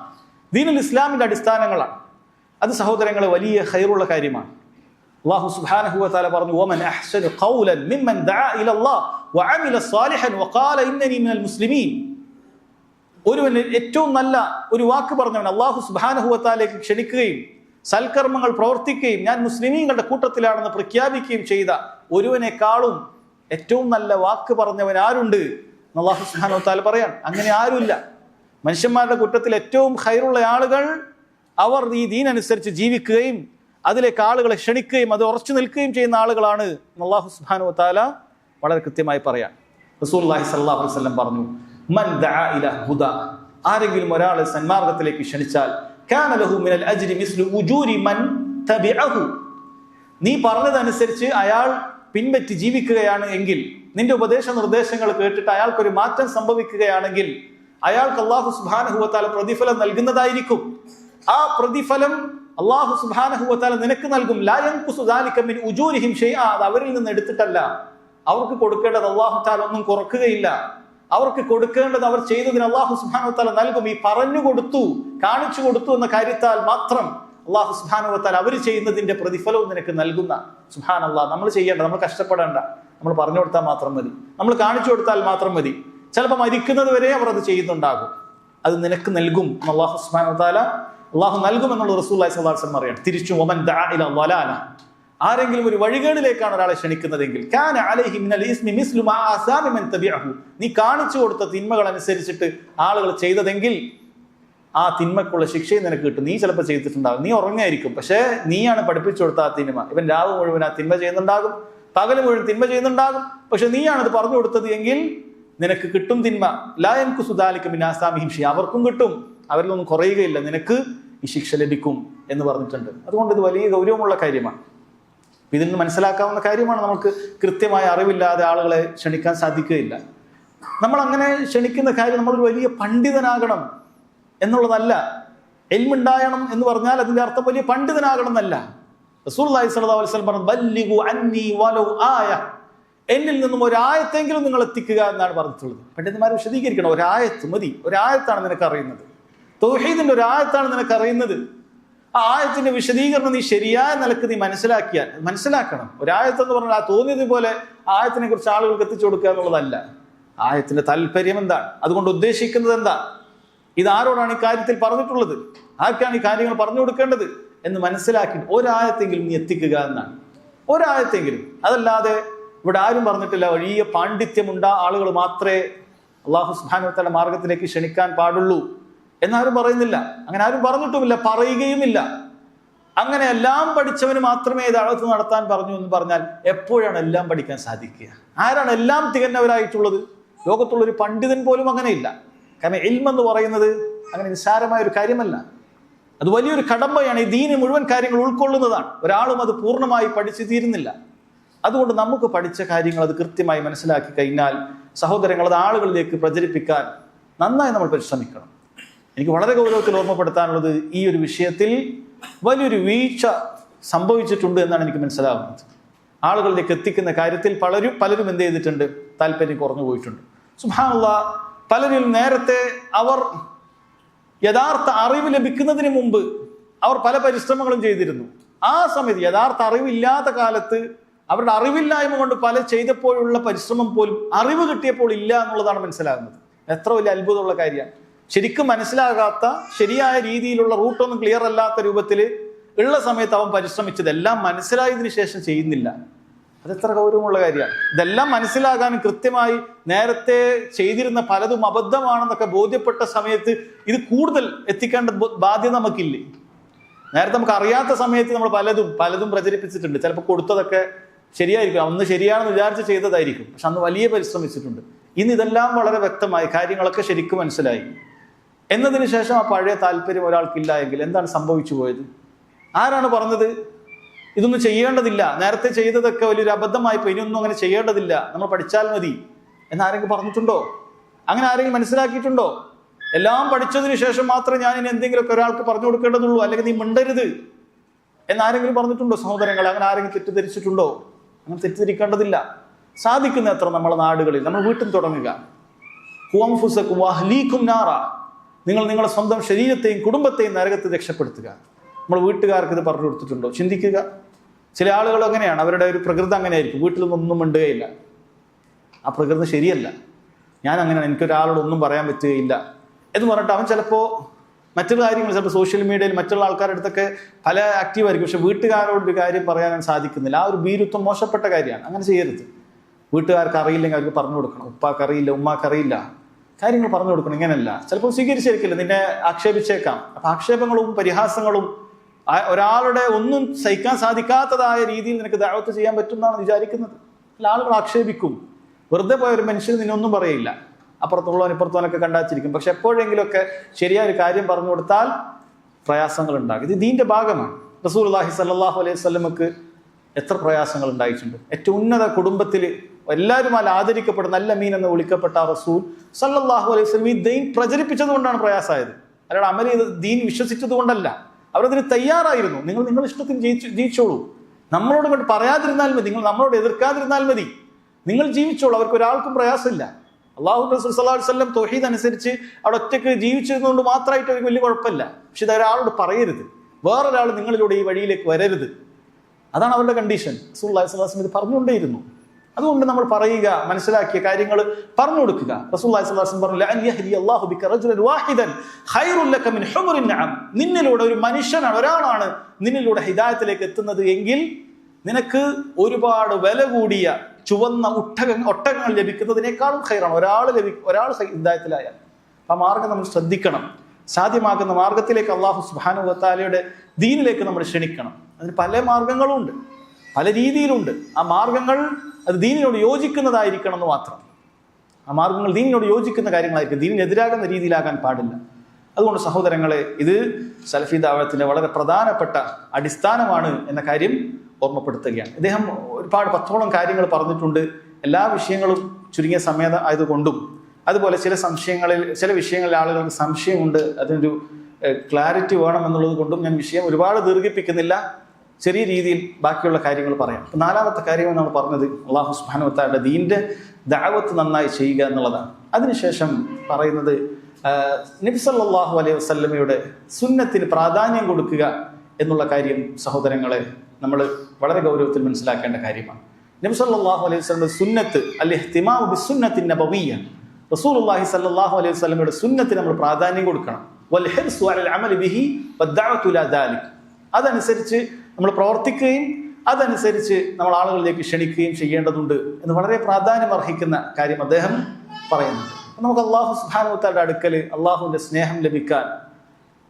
ദീനുൽ ഇസ്ലാമിന്റെ അടിസ്ഥാനങ്ങളാണ്. അത് സഹോദരങ്ങളെ വലിയ ഖൈറുള്ള കാര്യമാണ്. അല്ലാഹു സുബ്ഹാനഹു വ തആല പറഞ്ഞു, വമൻ അഹ്സനു ഖൗലൻ മിമ്മൻ ദഅ ഇലല്ലാഹ് വഅമില സ്വാലിഹൻ വഖാല ഇന്നനി മിനൽ മുസ്ലിമീൻ. ഒരുവൻ ഏറ്റവും നല്ല ഒരു വാക്ക് പറഞ്ഞവൻ, അല്ലാഹു സുബ്ഹാനഹു വ തആലയിലേക്ക് ക്ഷണിക്കുകയും സൽക്കർമ്മങ്ങൾ പ്രവർത്തിക്കുകയും ഞാൻ മുസ്ലിമീങ്ങളുടെ കൂട്ടത്തിലാണെന്ന് പ്രഖ്യാപിക്കുകയും ചെയ്ത ഒരുവനേക്കാളും ഏറ്റവും നല്ല വാക്ക് പറഞ്ഞവൻ ആരുണ്ട്? അല്ലാഹു സുബ്ഹാനഹു വ തആല പറയാൻ. അങ്ങനെ ആരുമില്ല. മനുഷ്യന്മാരുടെ കൂട്ടത്തിൽ ഏറ്റവും ഖൈറുള്ള ആളുകൾ അവർ ഈ ദീൻ അനുസരിച്ച് ജീവിക്കുകയും അതിലേക്ക് ആളുകളെ ക്ഷണിക്കുകയും അത് ഉറച്ചു നിൽക്കുകയും ചെയ്യുന്ന ആളുകളാണ് അല്ലാഹു സുബ്ഹാനഹു വ തആല വളരെ കൃത്യമായി പറയാൻ. റസൂലുള്ളാഹി സ്വല്ലല്ലാഹു അലൈഹി വസല്ലം പറഞ്ഞു, മൻ ദഅ ഇലാ ഹുദ, ആരെങ്കിലും ഒരാളെ സന്മാർഗത്തിലേക്ക് ക്ഷണിച്ചാൽ കാന ലഹു മിനൽ അജ്രി മിസ്ലു ഉജൂരി മൻ തബിഅഹു, നീ പറഞ്ഞതനുസരിച്ച് അയാൾ പിൻപറ്റി ജീവിക്കുകയാണ് എങ്കിൽ, നിന്റെ ഉപദേശ നിർദ്ദേശങ്ങൾ കേട്ടിട്ട് അയാൾക്കൊരു മാറ്റം സംഭവിക്കുകയാണെങ്കിൽ അയാൾക്ക് അല്ലാഹു സുബ്ഹാനഹു വ തആല പ്രതിഫലം നൽകുന്നതായിരിക്കും. ആ പ്രതിഫലം അല്ലാഹു സുബ്ഹാനഹു വ തആല നിനക്ക് നൽകും. ലാ യൻഖുസു ദാലിക മിൻ ഉജൂരിഹിം ഷൈഅ, അത് അവരിൽ നിന്ന് എടുത്തിട്ടല്ല. അവർക്ക് കൊടുക്കേണ്ടത് അല്ലാഹു തആല ഒന്നും കുറക്കുകയില്ല. അവർക്ക് കൊടുക്കേണ്ടത് അവർ ചെയ്തതിന് അല്ലാഹു സുബ്ഹാനഹു വ തആല നൽകും. ഈ പറഞ്ഞു കൊടുത്തു, കാണിച്ചു കൊടുത്തു എന്ന കാര്യത്താൽ മാത്രം അല്ലാഹു സുബ്ഹാനഹു വ തആല അവർ ചെയ്യുന്നതിന്റെ പ്രതിഫലവും നിനക്ക് നൽകുന്ന. സുബ്ഹാനല്ലാഹ്, നമ്മൾ ചെയ്യേണ്ട, നമ്മൾ കഷ്ടപ്പെടേണ്ട, നമ്മൾ പറഞ്ഞു കൊടുത്താൽ മാത്രം മതി, നമ്മൾ കാണിച്ചു കൊടുത്താൽ മാത്രം മതി. ചിലപ്പോൾ മരിക്കുന്നത് വരെ അവർ അത് ചെയ്യുന്നുണ്ടാകും. അത് നിനക്ക് നൽകും അല്ലാഹു സുബ്ഹാനഹു വ തആല, അല്ലാഹു നൽകുമെന്നുള്ള റസൂലുള്ളാഹി സ്വല്ലല്ലാഹു അലൈഹി വസല്ലം പറയാണ്. തിരിച്ചു വമൻ ദഅ ഇലാ ളലാല, ആരെങ്കിലും ഒരു വഴികേടിലേക്കാണ് ഒരാളെ ക്ഷണിക്കുന്നതെങ്കിൽ കാന അലൈഹി മിനൽ ഇസ്മി മിസ്ലു മാ ആസാമി മൻ തബിഅഹു, നീ കാണിച്ചു കൊടുത്ത തിന്മകൾ അനുസരിച്ചിട്ട് ആളുകൾ ചെയ്തതെങ്കിൽ ആ തിന്മക്കുള്ള ശിക്ഷയും നിനക്ക് കിട്ടും. നീ ചിലപ്പോൾ ചെയ്തിട്ടുണ്ടാകും, നീ ഉറങ്ങായിരിക്കും, പക്ഷേ നീയാണ് പഠിപ്പിച്ചു കൊടുത്ത ആ തിന്മ. ഇവൻ രാവ് മുഴുവൻ ആ തിന്മ ചെയ്യുന്നുണ്ടാകും, പകല് മുഴുവൻ തിന്മ ചെയ്യുന്നുണ്ടാകും, പക്ഷെ നീയാണത് പറഞ്ഞു കൊടുത്തത് എങ്കിൽ നിനക്ക് കിട്ടും തിന്മ. ലാ യൻഖുസു ദാലിക മിൻ ആസാമിഹിം ഷൈഅ, അവർക്കും കിട്ടും, അവരിലൊന്നും കുറയുകയില്ല, നിനക്ക് ഈ ശിക്ഷ ലഭിക്കും എന്ന് പറഞ്ഞിട്ടുണ്ട്. അതുകൊണ്ട് ഇത് വലിയ ഗൗരവമുള്ള കാര്യമാണ്. ഇതിൽ നിന്ന് മനസ്സിലാക്കാവുന്ന കാര്യമാണ്. നമുക്ക് കൃത്യമായ അറിവില്ലാതെ ആളുകളെ ക്ഷണിക്കാൻ സാധിക്കുകയില്ല. നമ്മൾ അങ്ങനെ ക്ഷണിക്കുന്ന കാര്യം നമ്മളൊരു വലിയ പണ്ഡിതനാകണം എന്നുള്ളതല്ല. ഇൽമുണ്ടാകണം എന്ന് പറഞ്ഞാൽ അതിന്റെ അർത്ഥം വലിയ പണ്ഡിതനാകണം എന്നല്ല. റസൂലുള്ളാഹി സ്വല്ലല്ലാഹു അലൈഹി വസല്ലം പറഞ്ഞു, ബല്ലിഗു അന്നി വലൗ ആയ, എന്നിൽ നിന്നും ഒരായത്തെങ്കിലും നിങ്ങൾ എത്തിക്കുക എന്നാണ് പറഞ്ഞിട്ടുള്ളത്. പണ്ഡിതന്മാരെ വിശദീകരിക്കണം. ഒരായത്ത് മതി, ഒരായത്താണ് നിനക്ക് അറിയുന്നത്, തൗഹീദിന്റെ ഒരായത്താണ് നിനക്ക് അറിയുന്നത്. ആ ആയത്തിന്റെ വിശദീകരണം നീ ശരിയായ നിലക്ക് നീ മനസ്സിലാക്കണം. ഒരായത്ത് എന്ന് പറഞ്ഞാൽ ആ തോന്നിയത് പോലെ ആയത്തിനെ കുറിച്ച് ആളുകൾക്ക് എത്തിച്ചു കൊടുക്കുക എന്നുള്ളതല്ല. ആയത്തിന്റെ താല്പര്യം എന്താണ്, അതുകൊണ്ട് ഉദ്ദേശിക്കുന്നത് എന്താ, ഇതാരോടാണ് ഈ കാര്യത്തിൽ പറഞ്ഞിട്ടുള്ളത്, ആർക്കാണ് ഈ കാര്യങ്ങൾ പറഞ്ഞു കൊടുക്കേണ്ടത് എന്ന് മനസ്സിലാക്കി ഒരായത്തെങ്കിലും നീ എത്തിക്കുക എന്നാണ്. ഒരായത്തെങ്കിലും. അതല്ലാതെ ഇവിടെ ആരും പറഞ്ഞിട്ടില്ല വലിയ പാണ്ഡിത്യമുണ്ട ആളുകൾ മാത്രമേ അള്ളാഹു സുബ്ഹാനഹു വ തആല മാർഗത്തിലേക്ക് ക്ഷണിക്കാൻ പാടുള്ളൂ എന്നാരും പറയുന്നില്ല. അങ്ങനെ ആരും പറഞ്ഞിട്ടുമില്ല, പറയുകയുമില്ല. അങ്ങനെ എല്ലാം പഠിച്ചവന് മാത്രമേ ദഅവത്ത് നടത്താൻ പറഞ്ഞു എന്ന് പറഞ്ഞാൽ എപ്പോഴാണ് എല്ലാം പഠിക്കാൻ സാധിക്കുക? ആരാണ് എല്ലാം തികഞ്ഞവരായിട്ടുള്ളത്? ലോകത്തുള്ളൊരു പണ്ഡിതൻ പോലും അങ്ങനെയില്ല. കാരണം ഇൽമ് എന്ന് പറയുന്നത് അങ്ങനെ നിസ്സാരമായ ഒരു കാര്യമല്ല. അത് വലിയൊരു കടമ്പയാണ്. ഈ ദീന് മുഴുവൻ കാര്യങ്ങൾ ഉൾക്കൊള്ളുന്നതാണ്. ഒരാളും അത് പൂർണ്ണമായി പഠിച്ചു തീരുന്നില്ല. അതുകൊണ്ട് നമുക്ക് പഠിച്ച കാര്യങ്ങൾ അത് കൃത്യമായി മനസ്സിലാക്കി കഴിഞ്ഞാൽ സഹോദരങ്ങൾ അത് ആളുകളിലേക്ക് പ്രചരിപ്പിക്കാൻ നന്നായി നമ്മൾ പരിശ്രമിക്കണം. എനിക്ക് വളരെ ഗൗരവത്തിൽ ഓർമ്മപ്പെടുത്താനുള്ളത്, ഈ ഒരു വിഷയത്തിൽ വലിയൊരു വീഴ്ച സംഭവിച്ചിട്ടുണ്ട് എന്നാണ് എനിക്ക് മനസ്സിലാവുന്നത്. ആളുകളിലേക്ക് എത്തിക്കുന്ന കാര്യത്തിൽ പലരും എന്ത് ചെയ്തിട്ടുണ്ട്, താല്പര്യം കുറഞ്ഞു പോയിട്ടുണ്ട്. സുബ്ഹാനല്ലാഹ്, പലരും നേരത്തെ അവർ യഥാർത്ഥ അറിവ് ലഭിക്കുന്നതിന് മുമ്പ് അവർ പല പരിശ്രമങ്ങളും ചെയ്തിരുന്നു. ആ സമയത്ത് യഥാർത്ഥ അറിവില്ലാത്ത കാലത്ത് അവരുടെ അറിവില്ലായ്മ കൊണ്ട് പല ചെയ്തപ്പോഴുള്ള പരിശ്രമം പോലും അറിവ് കിട്ടിയപ്പോൾ ഇല്ല എന്നുള്ളതാണ് മനസ്സിലാകുന്നത്. എത്ര വലിയ അത്ഭുതമുള്ള കാര്യമാണ്. ശരിക്കും മനസ്സിലാകാത്ത, ശരിയായ രീതിയിലുള്ള റൂട്ടൊന്നും ക്ലിയർ അല്ലാത്ത രൂപത്തിൽ ഉള്ള സമയത്ത് അവൻ പരിശ്രമിച്ചത് എല്ലാം മനസ്സിലായതിനു ശേഷം ചെയ്യുന്നില്ല. അതെത്ര ഗൗരവമുള്ള കാര്യമാണ്. ഇതെല്ലാം മനസ്സിലാകാനും കൃത്യമായി നേരത്തെ ചെയ്തിരുന്ന പലതും അബദ്ധമാണെന്നൊക്കെ ബോധ്യപ്പെട്ട സമയത്ത് ഇത് കൂടുതൽ എത്തിക്കേണ്ട ബാധ്യത നമുക്കില്ലേ? നേരത്തെ നമുക്ക് അറിയാത്ത സമയത്ത് നമ്മൾ പലതും പ്രചരിപ്പിച്ചിട്ടുണ്ട്. ചിലപ്പോൾ കൊടുത്തതൊക്കെ ശരിയായിരിക്കും, അന്ന് ശരിയാണെന്ന് വിചാരിച്ച് ചെയ്തതായിരിക്കും, പക്ഷെ അന്ന് വലിയ പരിശ്രമിച്ചിട്ടുണ്ട്. ഇന്ന് ഇതെല്ലാം വളരെ വ്യക്തമായി, കാര്യങ്ങളൊക്കെ ശരിക്കും മനസ്സിലായി എന്നതിന് ശേഷം ആ പഴയ താല്പര്യം ഒരാൾക്കില്ല എങ്കിൽ എന്താണ് സംഭവിച്ചു പോയത്? ആരാണ് പറഞ്ഞത് ഇതൊന്നും ചെയ്യേണ്ടതില്ല, നേരത്തെ ചെയ്തതൊക്കെ വലിയൊരു അബദ്ധമായിപ്പോ, ഇനിയൊന്നും അങ്ങനെ ചെയ്യേണ്ടതില്ല, നമ്മൾ പഠിച്ചാൽ മതി എന്നാരെങ്കിലും പറഞ്ഞിട്ടുണ്ടോ? അങ്ങനെ ആരെങ്കിലും മനസ്സിലാക്കിയിട്ടുണ്ടോ? എല്ലാം പഠിച്ചതിന് ശേഷം മാത്രമേ ഞാൻ ഇനി എന്തെങ്കിലുമൊക്കെ ഒരാൾക്ക് പറഞ്ഞു കൊടുക്കേണ്ടതുള്ളൂ, അല്ലെങ്കിൽ നീ മിണ്ടരുത് എന്നാരെങ്കിലും പറഞ്ഞിട്ടുണ്ടോ സഹോദരങ്ങൾ? അങ്ങനെ ആരെങ്കിലും തെറ്റിദ്ധരിച്ചിട്ടുണ്ടോ? അങ്ങനെ തെറ്റിദ്ധരിക്കേണ്ടതില്ല. സാധിക്കുന്ന എത്ര നമ്മളെ നാടുകളിൽ നമ്മൾ വീട്ടിൽ തുടങ്ങുക. നിങ്ങൾ നിങ്ങളുടെ സ്വന്തം ശരീരത്തെയും കുടുംബത്തെയും നരകത്തെ രക്ഷപ്പെടുത്തുക. നമ്മൾ വീട്ടുകാർക്ക് ഇത് പറഞ്ഞു കൊടുത്തിട്ടുണ്ടോ? ചിന്തിക്കുക. ചില ആളുകൾ അങ്ങനെയാണ്, അവരുടെ ഒരു പ്രകൃതി അങ്ങനെയായിരിക്കും, വീട്ടിൽ നിന്നൊന്നും മിണ്ടുകയില്ല. ആ പ്രകൃതി ശരിയല്ല. ഞാൻ അങ്ങനെയാണ്, എനിക്കൊരാളോട് ഒന്നും പറയാൻ പറ്റുകയില്ല എന്ന് പറഞ്ഞിട്ട് അവൻ ചിലപ്പോൾ മറ്റുള്ള കാര്യങ്ങൾ, ചിലപ്പോൾ സോഷ്യൽ മീഡിയയിൽ മറ്റുള്ള ആൾക്കാരുടെ അടുത്തൊക്കെ പല ആക്റ്റീവായിരിക്കും, പക്ഷെ വീട്ടുകാരോടൊരു കാര്യം പറയാൻ സാധിക്കുന്നില്ല. ആ ഒരു ഭീരുത്വം മോശപ്പെട്ട കാര്യമാണ്. അങ്ങനെ ചെയ്യരുത്. വീട്ടുകാർക്ക് അറിയില്ലെങ്കിൽ അവർക്ക് പറഞ്ഞു കൊടുക്കണം. ഉപ്പാക്ക് അറിയില്ല, ഉമ്മാക്ക് അറിയില്ല, കാര്യങ്ങൾ പറഞ്ഞു കൊടുക്കണം. ഇങ്ങനെയല്ല, ചിലപ്പോൾ സ്വീകരിച്ചേക്കില്ല, നിന്നെ ആക്ഷേപിച്ചേക്കാം. അപ്പൊ ആക്ഷേപങ്ങളും പരിഹാസങ്ങളും ഒരാളുടെ ഒന്നും സഹിക്കാൻ സാധിക്കാത്തതായ രീതിയിൽ നിനക്ക് ദഅവത്ത് ചെയ്യാൻ പറ്റുമെന്നാണ് വിചാരിക്കുന്നത്. അല്ല, ആളുകൾ ആക്ഷേപിക്കും. വെറുതെ പോയ ഒരു മനുഷ്യന് നിന്നൊന്നും പറയില്ല, അപ്പുറത്തുള്ളവൻ ഇപ്പുറത്തവനൊക്കെ കണ്ടാച്ചിരിക്കും. പക്ഷെ എപ്പോഴെങ്കിലുമൊക്കെ ശരിയായ ഒരു കാര്യം പറഞ്ഞു കൊടുത്താൽ പ്രയാസങ്ങൾ ഉണ്ടാകും. ഇത് ദീന്റെ ഭാഗമാണ്. റസൂലുള്ളാഹി സ്വല്ലല്ലാഹു അലൈഹി വസല്ലമക്ക് എത്ര പ്രയാസങ്ങൾ ഉണ്ടായിട്ടുണ്ട്. ഏറ്റവും ഉന്നത കുടുംബത്തിൽ എല്ലാവരും ആദരിക്കപ്പെടുന്ന നല്ല മീൻ എന്ന് വിളിക്കപ്പെട്ട റസൂൽ സല്ലല്ലാഹു അലൈഹി വസല്ലം ഈ ദീൻ പ്രചരിപ്പിച്ചത് കൊണ്ടാണ് പ്രയാസമായത്. അല്ലാതെ അമൽ ചെയ്ത് ദീൻ വിശ്വസിച്ചത് കൊണ്ടല്ല. അവരതിന് തയ്യാറായിരുന്നു. നിങ്ങൾ ഇഷ്ടത്തിന് ജീവിച്ചോളൂ, നമ്മളോട് ഇങ്ങോട്ട് പറയാതിരുന്നാൽ മതി, നിങ്ങൾ നമ്മളോട് എതിർക്കാതിരുന്നാൽ മതി, നിങ്ങൾ ജീവിച്ചോളൂ, അവർക്ക് ഒരാൾക്കും പ്രയാസമില്ല. അള്ളാഹു റസൂൽ സല്ലല്ലാഹു അലൈഹി വസല്ലം തൗഹീദ് അനുസരിച്ച് അവിടെ ഒറ്റയ്ക്ക് ജീവിച്ചിരുന്നതുകൊണ്ട് മാത്രമായിട്ട് അവർക്ക് വലിയ കുഴപ്പമില്ല. പക്ഷെ ഇത് ഒരാളോട് പറയരുത്, വേറൊരാൾ നിങ്ങളിലൂടെ ഈ വഴിയിലേക്ക് വരരുത്. അതാണ് അവരുടെ കണ്ടീഷൻ. റസൂലുള്ളാഹി സ്വല്ലല്ലാഹു അലൈഹി വസല്ലം ഇത് പറഞ്ഞുകൊണ്ടേയിരുന്നു. അതുകൊണ്ട് നമ്മൾ പറയുക, മനസ്സിലാക്കിയ കാര്യങ്ങൾ പറഞ്ഞു കൊടുക്കുക. റസൂലുള്ളാഹി സ്വല്ലല്ലാഹു അലൈഹി വസല്ലം പറഞ്ഞു, ലഅൻ യഹ്ദി അല്ലാഹു ബിക റജുലൻ വാഹിദൻ ഖൈറുൻ ലക മിൻ ഹുമുറിൻ നഅം. നിന്നിലൂടെ ഒരു മനുഷ്യനാണ്, ഒരാളാണ് നിന്നിലൂടെ ഹിദായത്തിലേക്ക് എത്തുന്നത് എങ്കിൽ നിനക്ക് ഒരുപാട് വില കൂടിയ ചുവന്ന ഒട്ടകങ്ങൾ ലഭിക്കുന്നതിനേക്കാളും ഖൈറാണ് ഒരാൾ ഹിദായത്തിലായാൽ. ആ മാർഗം നമ്മൾ ശ്രദ്ധിക്കണം. സാധ്യമാകുന്ന മാർഗത്തിലേക്ക് അല്ലാഹു സുബ്ഹാനഹു വ തആലയുടെ ദീനിലേക്ക് നമ്മൾ ക്ഷണിക്കണം. അതിന് പല മാർഗങ്ങളും ഉണ്ട്, പല രീതിയിലുണ്ട്. ആ മാർഗങ്ങൾ അത് ദീനിനോട് യോജിക്കുന്നതായിരിക്കണം എന്ന് മാത്രം. ആ മാർഗങ്ങൾ ദീനിനോട് യോജിക്കുന്ന കാര്യങ്ങളായിരിക്കും, ദീനിനെതിരാകുന്ന രീതിയിലാകാൻ പാടില്ല. അതുകൊണ്ട് സഹോദരങ്ങളെ, ഇത് സലഫി ദഅവത്തിന്റെ വളരെ പ്രധാനപ്പെട്ട അടിസ്ഥാനമാണ് എന്ന കാര്യം ഓർമ്മപ്പെടുത്തുകയാണ്. ഇദ്ദേഹം ഒരുപാട് 10ഓളം കാര്യങ്ങൾ പറഞ്ഞിട്ടുണ്ട്. എല്ലാ വിഷയങ്ങളും ചുരുങ്ങിയ സമയം ആയതുകൊണ്ടും അതുപോലെ ചില വിഷയങ്ങളിൽ ആളുകൾക്ക് സംശയമുണ്ട്, അതിനൊരു ക്ലാരിറ്റി വേണം എന്നുള്ളത് കൊണ്ടും ഞാൻ വിഷയം ഒരുപാട് ദീർഘിപ്പിക്കുന്നില്ല. ചെറിയ രീതിയിൽ ബാക്കിയുള്ള കാര്യങ്ങൾ പറയാം. നാലാമത്തെ കാര്യമാണ് നമ്മൾ പറഞ്ഞത് അല്ലാഹു സുബ്ഹാനഹു വ തആലയുടെ ദീനിന്റെ ദഅവത്ത് നന്നായി ചെയ്യുക എന്നുള്ളതാണ്. അതിനുശേഷം പറയുന്നത് നബി സല്ലല്ലാഹു അലൈഹി വസല്ലമയുടെ സുന്നത്തിന് പ്രാധാന്യം കൊടുക്കുക എന്നുള്ള കാര്യം സഹോദരങ്ങളെ നമ്മൾ വളരെ ഗൗരവത്തിൽ മനസ്സിലാക്കേണ്ട കാര്യമാണ്. നബി സല്ലല്ലാഹു അലൈഹി വസല്ലമയുടെ സുന്നത്ത് അൽ-ഇഹ്തിമാമു ബിസ്സുന്നത്തി നബവിയ്യ, റസൂലുള്ളാഹി സല്ലല്ലാഹു അലൈഹി വസല്ലമയുടെ സുന്നത്തിന് നമ്മൾ പ്രാധാന്യം കൊടുക്കണം. വൽ ഹിർസു അലൽ അമലി ബിഹി വദ്ദഅവതു ഇലാ ദാലിക്, അതനുസരിച്ച് നമ്മൾ പ്രവർത്തിക്കുകയും അതനുസരിച്ച് നമ്മൾ ആളുകളിലേക്ക് ക്ഷണിക്കുകയും ചെയ്യേണ്ടതുണ്ട് എന്ന് വളരെ പ്രാധാന്യം അർഹിക്കുന്ന കാര്യം അദ്ദേഹം പറയുന്നുണ്ട്. നമുക്ക് അല്ലാഹു സുബ്ഹാനഹു വ തആലയുടെ അടുക്കൽ അല്ലാഹുവിന്റെ സ്നേഹം ലഭിക്കാൻ,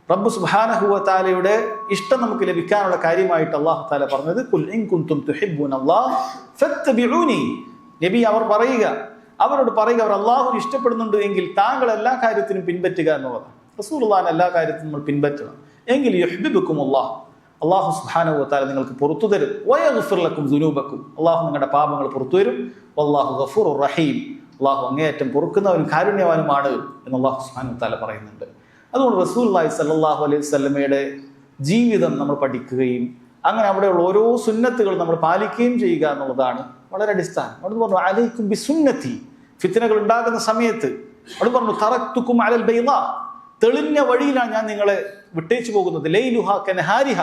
റബ്ബ് സുബ്ഹാനഹു വ തആലയുടെ ഇഷ്ടം നമുക്ക് ലഭിക്കാനുള്ള കാര്യമായിട്ട് അല്ലാഹു തആല പറഞ്ഞത് ഖുൽ ഇൻ കുൻതും തുഹിബ്ബൂനല്ലാഹ ഫത്തബിഊനി. നബി അവരോട് പറയുക അവർ അല്ലാഹുവിനെ ഇഷ്ടപ്പെടുന്നുണ്ട് എങ്കിൽ താങ്കൾ എല്ലാ കാര്യത്തിനും പിൻപറ്റുക എന്നുള്ളതാണ്. റസൂലുള്ളാഹിനെ എല്ലാ കാര്യത്തിനും നമ്മൾ പിൻപറ്റണം. എങ്കിൽ യുഹ്ബിബുക്കുമുല്ലാഹ്, അല്ലാഹു സുബ്ഹാനഹു വ തആല നിങ്ങൾക്ക് പുറത്തു തരും. വയഗ്ഫിർ ലക്കും ദുനൂബക്കും, അല്ലാഹു നിങ്ങളുടെ പാപങ്ങൾ പുറത്തു തരും. വല്ലാഹു ഗഫൂറുർ റഹീം, അല്ലാഹു അങ്ങേയറ്റം പൊറുക്കുന്നവനും കാരുണ്യവാനുമാണ് എന്ന് അല്ലാഹു സുബ്ഹാനഹു വ തആല പറയുന്നുണ്ട്. അതുകൊണ്ട് റസൂലുള്ളാഹി സ്വല്ലല്ലാഹു അലൈഹി വസല്ലമയുടെ ജീവിതം നമ്മൾ പഠിക്കുകയും അങ്ങനെ അവിടെയുള്ള ഓരോ സുന്നത്തുകൾ നമ്മൾ പാലിക്കുകയും ചെയ്യുക എന്നുള്ളതാണ് വളരെ അടിസ്ഥാനം. അവിടെ പറഞ്ഞു അലൈക്കും ബിസുന്നത്തി, ഫിത്നകൾ ഉണ്ടാകുന്ന സമയത്ത് അവിടെ പറഞ്ഞു തറക്തുക്കും അലൽ ബൈളാ, തെളിഞ്ഞ വഴിയിലാണ് ഞാൻ നിങ്ങളെ വിട്ടേച്ചു പോകുന്നത്. ലൈലുഹാ കനഹാരിഹ,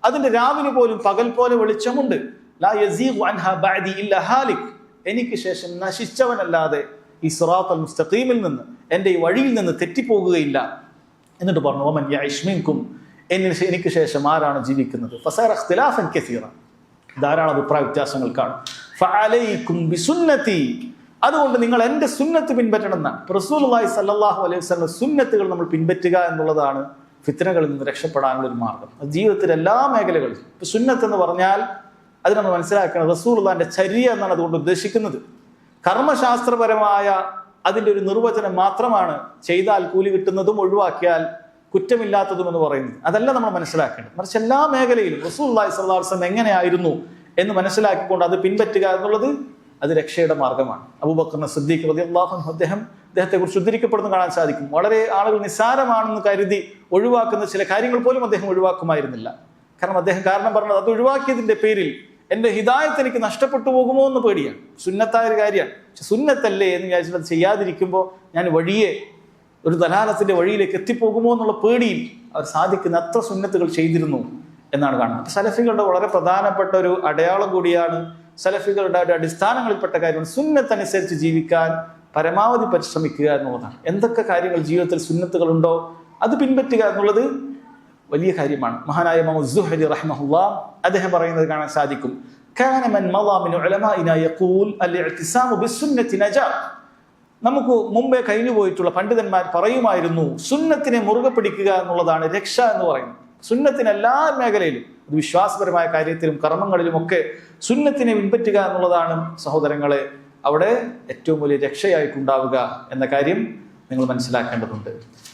അതിന്റെ രാവിലെ പോലും പകൽ പോലെ വെളിച്ചമുണ്ട്. ലാ യസീഗു അൻഹാ ബഅദി ഇല്ലാ ഹാലിക്, എനിക്ക് ശേഷം നശിച്ചവനല്ലാതെ ഈ സിറാത്തുൽ മുസ്തഖീമിൽ നിന്ന്, എൻ്റെ ഈ വഴിയിൽ നിന്ന് തെറ്റിപ്പോകുകയില്ല. എന്നിട്ട് പറഞ്ഞു വമൻ യഇശ് മിൻകും, എനിക്ക് ശേഷം ആരാണ് ജീവിക്കുന്നത്, ഫസറ ഇഖ്തിലാഫൻ കസീറ, ധാരാളം അഭിപ്രായ വ്യത്യാസങ്ങൾ കാണും. ഫഅലൈക്കും ബിസുന്നതി, അതുകൊണ്ട് നിങ്ങൾ എൻ്റെ സുന്നത്ത് പിൻപറ്റണം എന്നാണ്. റസൂലുള്ളാഹി സ്വല്ലല്ലാഹു അലൈഹി വസല്ലം സുന്നത്തുകൾ നമ്മൾ പിൻപറ്റുക എന്നുള്ളതാണ് ഫിത്നകളിൽ നിന്ന് രക്ഷപ്പെടാനുള്ള ഒരു മാർഗം. ജീവിതത്തിലെ എല്ലാ മേഖലകളിലും ഇപ്പൊ സുന്നത്ത് എന്ന് പറഞ്ഞാൽ അത് നമ്മൾ മനസ്സിലാക്കണം, റസൂലുള്ളാഹിന്റെ ചര്യ എന്നാണ് അതുകൊണ്ട് ഉദ്ദേശിക്കുന്നത്. കർമ്മശാസ്ത്രപരമായ അതിൻ്റെ ഒരു നിർവചനം മാത്രമാണ് ചെയ്താൽ കൂലി കിട്ടുന്നതും ഒഴിവാക്കിയാൽ കുറ്റമില്ലാത്തതും എന്ന് പറയുന്നത്. അതല്ല നമ്മൾ മനസ്സിലാക്കേണ്ടത്. മറിച്ച് എല്ലാ മേഖലയിലും റസൂലുള്ളാഹി സ്വല്ലല്ലാഹു അലൈഹി വസല്ലം എങ്ങനെയായിരുന്നു എന്ന് മനസ്സിലാക്കിക്കൊണ്ട് അത് പിൻപറ്റുക എന്നുള്ളത് അത് രക്ഷയുടെ മാർഗമാണ്. അബൂബക്കർ സിദ്ദീഖ് റളിയല്ലാഹു അൻഹു അദ്ദേഹത്തെ കുറിച്ച് ഉദ്ധരിക്കപ്പെടുന്നു കാണാൻ സാധിക്കും. വളരെ ആളുകൾ നിസ്സാരമാണെന്ന് കരുതി ഒഴിവാക്കുന്ന ചില കാര്യങ്ങൾ പോലും അദ്ദേഹം ഒഴിവാക്കുമായിരുന്നില്ല. കാരണം അദ്ദേഹം പറഞ്ഞത് അത് ഒഴിവാക്കിയതിന്റെ പേരിൽ എൻ്റെ ഹിദായത്ത് എനിക്ക് നഷ്ടപ്പെട്ടു പോകുമോ എന്ന് പേടിയാണ്. സുന്നത്തായ ഒരു കാര്യമാണ്, പക്ഷെ സുന്നത്തല്ലേ എന്ന് വിചാരിച്ചിട്ട് അത് ചെയ്യാതിരിക്കുമ്പോൾ ഞാൻ ഒരു ദലാലത്തിന്റെ വഴിയിലേക്ക് എത്തിപ്പോകുമോ എന്നുള്ള പേടിയിൽ അവർ സാധിക്കുന്ന അത്ര സുന്നത്തുകൾ ചെയ്തിരുന്നു എന്നാണ് കാണുന്നത്. സലഫികളുടെ വളരെ പ്രധാനപ്പെട്ട ഒരു അടയാളം കൂടിയാണ്, സലഫികളുടെ അടിസ്ഥാനങ്ങളിൽപ്പെട്ട കാര്യമാണ് സുന്നത്തനുസരിച്ച് ജീവിക്കാൻ പരമാവധി പരിശ്രമിക്കുക എന്നുള്ളതാണ്. എന്തൊക്കെ കാര്യങ്ങൾ ജീവിതത്തിൽ സുന്നത്തുകളുണ്ടോ അത് പിൻപറ്റുക എന്നുള്ളത് വലിയ കാര്യമാണ്. മഹാനായ ഇമാം സുഹരി റഹ്മഹുല്ലാഹ് അദ്ദേഹം പറയുന്നത് കാണാൻ സാധിക്കും, കാന മൻ മളാ മിൻ ഉലമാഇനാ യഖൂൽ അൽ-ഇഅ്തിസാമു ബിസ്സുന്നത്തി നജാ, നമുക്ക് മുമ്പേ കഴിഞ്ഞു പോയിട്ടുള്ള പണ്ഡിതന്മാർ പറയുമായിരുന്നു സുന്നത്തിനെ മുറുകെ പിടിക്കുക എന്നുള്ളതാണ് രക്ഷ എന്ന് പറയുന്നത്. സുന്നത്തിന് എല്ലാ മേഖലയിലും, അത് വിശ്വാസപരമായ കാര്യത്തിലും കർമ്മങ്ങളിലുമൊക്കെ സുന്നത്തിനെ പിൻപറ്റുക എന്നുള്ളതാണ് സഹോദരങ്ങളെ അവിടെ ഏറ്റവും വലിയ രക്ഷയായിട്ടുണ്ടാവുക എന്ന കാര്യം നിങ്ങൾ മനസ്സിലാക്കേണ്ടതുണ്ട്.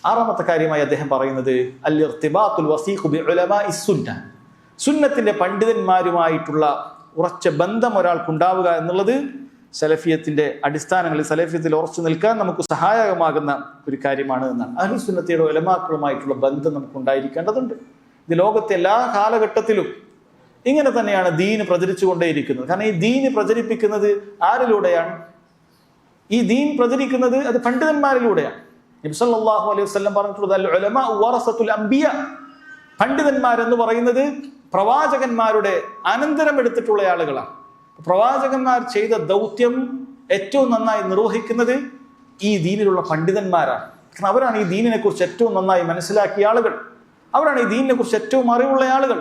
ആറാമത്തെ കാര്യമായി അദ്ദേഹം പറയുന്നത് അൽ-ഇർതിബാത്തുൽ വസീഖ് ബി ഉലമാഇസ് സുന്ന, സുന്നത്തിന്റെ പണ്ഡിതന്മാരുമായിട്ടുള്ള ഉറച്ച ബന്ധം ഒരാൾക്കുണ്ടാവുക എന്നുള്ളത് സലഫിയത്തിന്റെ അടിസ്ഥാനങ്ങളിൽ സലഫിയത്തിൽ ഉറച്ചു നിൽക്കാൻ നമുക്ക് സഹായകമാകുന്ന ഒരു കാര്യമാണ് എന്നാണ്. അഹ്ലു സുന്നത്തിയുടെ ഉലമാക്കളുമായിട്ടുള്ള ബന്ധം നമുക്ക് ഉണ്ടായിരിക്കേണ്ടതുണ്ട്. ഇത് ലോകത്തെ എല്ലാ കാലഘട്ടത്തിലും ഇങ്ങനെ തന്നെയാണ് ദീന് പ്രചരിച്ചുകൊണ്ടേയിരിക്കുന്നത്. കാരണം ഈ ദീന് പ്രചരിപ്പിക്കുന്നത് ആരിലൂടെയാണ്? ഈ ദീൻ പ്രചരിക്കുന്നത് അത് പണ്ഡിതന്മാരിലൂടെയാണ്. നബി സല്ലല്ലാഹു അലൈഹി വസല്ലം പറഞ്ഞിട്ടുള്ളത് അൽ ഉലമാ വറസത്തുൽ അംബിയ, പണ്ഡിതന്മാരെന്ന് പറയുന്നത് പ്രവാചകന്മാരുടെ അനന്തരം എടുത്തിട്ടുള്ള ആളുകളാണ്. പ്രവാചകന്മാർ ചെയ്ത ദൗത്യം ഏറ്റവും നന്നായി നിർവഹിക്കുന്നത് ഈ ദീനിലുള്ള പണ്ഡിതന്മാരാണ്. കാരണം അവരാണ് ഈ ദീനിനെ കുറിച്ച് ഏറ്റവും നന്നായി മനസ്സിലാക്കിയ ആളുകൾ, അവരാണ് ഈ ദീനിനെ കുറിച്ച് ഏറ്റവും അറിവുള്ള ആളുകൾ.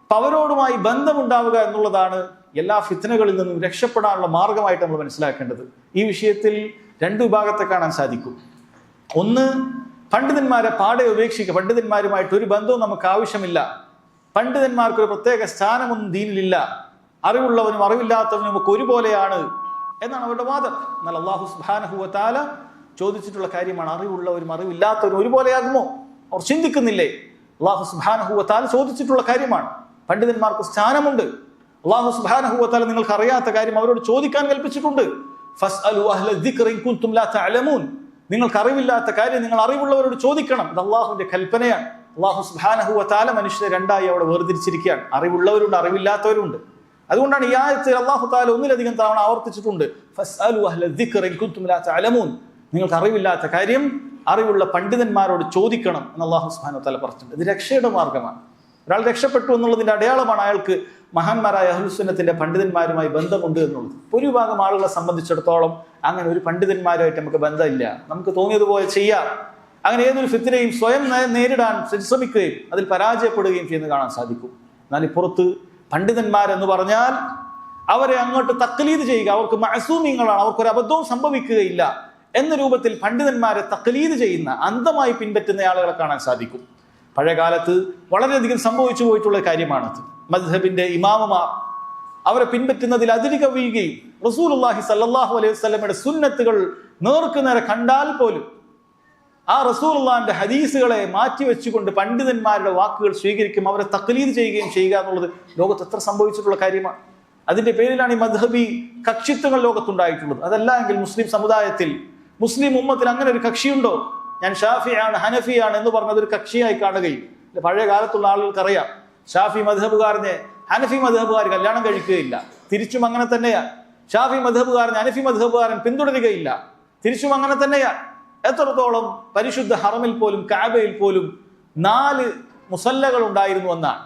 അപ്പൊ അവരോടുമായി ബന്ധമുണ്ടാവുക എന്നുള്ളതാണ് എല്ലാ ഫിത്നകളിൽ നിന്നും രക്ഷപ്പെടാനുള്ള മാർഗമായിട്ട് നമ്മൾ മനസ്സിലാക്കേണ്ടത്. ഈ വിഷയത്തിൽ രണ്ട് വിഭാഗത്തെ കാണാൻ സാധിക്കും. ഒന്ന്, പണ്ഡിതന്മാരെ പാടെ ഉപേക്ഷിക്കുക, പണ്ഡിതന്മാരുമായിട്ട് ഒരു ബന്ധവും നമുക്ക് ആവശ്യമില്ല, പണ്ഡിതന്മാർക്ക് ഒരു പ്രത്യേക സ്ഥാനമൊന്നും ദീനിലില്ല, അറിവുള്ളവനും അറിവില്ലാത്തവനും ഒക്കെ ഒരുപോലെയാണ് എന്നാണ് അവരുടെ വാദം. എന്നാൽ അല്ലാഹു സുബ്ഹാനഹു വ തആല ചോദിച്ചിട്ടുള്ള കാര്യമാണ്, അറിവുള്ളവരും അറിവില്ലാത്തവരും ഒരുപോലെയാകുമോ? അവർ ചിന്തിക്കുന്നില്ലേ? അല്ലാഹു സുബ്ഹാനഹു വ തആല ചോദിച്ചിട്ടുള്ള കാര്യമാണ്. പണ്ഡിതന്മാർക്ക് സ്ഥാനമുണ്ട്. അല്ലാഹു സുബ്ഹാനഹു വ തആല നിങ്ങൾക്ക് അറിയാത്ത കാര്യം അവരോട് ചോദിക്കാൻ കൽപ്പിച്ചിട്ടുണ്ട്. ഫസ്അലു അഹ്ല ദിക്രി കുൻതും ലാ തഅലമൂൻ, നിങ്ങൾക്ക് അറിവില്ലാത്ത കാര്യം നിങ്ങൾ അറിവുള്ളവരോട് ചോദിക്കണം. ഇത് അല്ലാഹുവിന്റെ കൽപ്പനയാണ്. അല്ലാഹു സുബ്ഹാനഹു വ തആല മനുഷ്യരെ രണ്ടായി അവിടെ വേർതിരിച്ചിരിക്കുകയാണ്. അറിവുള്ളവരുണ്ട്, അറിവില്ലാത്തവരുണ്ട്. അതുകൊണ്ടാണ് ഈ ആയത്തിൽ അല്ലാഹു തആല ഒന്നിലധികം തവണ ആവർത്തിച്ചിട്ടുണ്ട്, ഫസ്അലു അഹ്ല ദിക്രി ഇൻ കുൻതും ലാ തഅലമൂൻ. നിങ്ങൾക്ക് അറിവില്ലാത്ത കാര്യം അറിവുള്ള പണ്ഡിതന്മാരോട് ചോദിക്കണം എന്ന് അല്ലാഹു സുബ്ഹാനഹു വ തആല പറഞ്ഞിട്ടുണ്ട്. ഇത് രക്ഷയുടെ മാർഗമാണ്. ഒരാൾ രക്ഷപ്പെട്ടു എന്നുള്ളതിന്റെ അടയാളമാണ് അയാൾക്ക് മഹാന്മാരായ അഹ്ലുസുന്നത്തിന്റെ പണ്ഡിതന്മാരുമായി ബന്ധമുണ്ട് എന്നുള്ളത്. ഒരു വിഭാഗം ആളുകളെ സംബന്ധിച്ചിടത്തോളം അങ്ങനെ ഒരു പണ്ഡിതന്മാരുമായിട്ട് നമുക്ക് ബന്ധമില്ല, നമുക്ക് തോന്നിയതുപോലെ ചെയ്യാം. അങ്ങനെ ഏതൊരു ഫിത്നയും സ്വയം നേരിടാൻ ശ്രമിക്കുകയും അതിൽ പരാജയപ്പെടുകയും ചെയ്യുന്നത് കാണാൻ സാധിക്കും. എന്നാൽ ഇപ്പുറത്ത് പണ്ഡിതന്മാരെന്ന് പറഞ്ഞാൽ അവരെ അങ്ങോട്ട് തക്ലീദ് ചെയ്യുക, അവർക്ക് മഅസൂമിങ്ങളാണ്, അവർക്കൊരു അബദ്ധവും സംഭവിക്കുകയില്ല എന്ന രൂപത്തിൽ പണ്ഡിതന്മാരെ തക്ലീദ് ചെയ്യുന്ന, അന്ധമായി പിൻപറ്റുന്ന ആളുകളെ കാണാൻ സാധിക്കും. പഴയ കാലത്ത് വളരെയധികം സംഭവിച്ചു പോയിട്ടുള്ള കാര്യമാണത്. മദ്ഹബിന്റെ ഇമാമുമാർ അവരെ പിൻപറ്റുന്നതിൽ അതിര് കവിയുകയും റസൂലുള്ളാഹി സ്വല്ലല്ലാഹു അലൈഹി വസല്ലമയുടെ സുന്നത്തുകൾ നേർക്കുനേരെ കണ്ടാൽ പോലും ആ റസൂലുള്ളാഹിന്റെ ഹദീസുകളെ മാറ്റിവെച്ചുകൊണ്ട് പണ്ഡിതന്മാരുടെ വാക്കുകൾ സ്വീകരിക്കും, അവരെ തഖ്ലീദ് ചെയ്യുകയും ചെയ്യുക എന്നുള്ളത് ലോകത്ത് എത്ര സംഭവിച്ചിട്ടുള്ള കാര്യമാണ്. അതിന്റെ പേരിലാണ് ഈ മദ്ഹബി കക്ഷിത്വങ്ങൾ ലോകത്തുണ്ടായിട്ടുള്ളത്. അതല്ല എങ്കിൽ മുസ്ലിം സമുദായത്തിൽ, മുസ്ലിം ഉമ്മത്തിൽ അങ്ങനെ ഒരു കക്ഷിയുണ്ടോ? ഞാൻ ഷാഫിയാണ്, ഹനഫിയാണ് എന്ന് പറഞ്ഞത് ഒരു കക്ഷിയായി കാണുകയും, പഴയ കാലത്തുള്ള ആളുകൾക്കറിയാം ഷാഫി മദ്ഹബുകാരനെ ഹനഫി മദ്ഹബുകാർ കല്യാണം കഴിക്കുകയില്ല, തിരിച്ചും അങ്ങനെ തന്നെയാണ്. ഷാഫി മദ്ഹബുകാരൻ ഹനഫി മദ്ഹബുകാരൻ പിന്തുടരുകയില്ല, തിരിച്ചും അങ്ങനെ തന്നെയാണ്. എത്രത്തോളം പരിശുദ്ധ ഹറമിൽ പോലും കഅബയിൽ പോലും 4 മുസല്ലകൾ ഉണ്ടായിരുന്നു എന്നാണ്.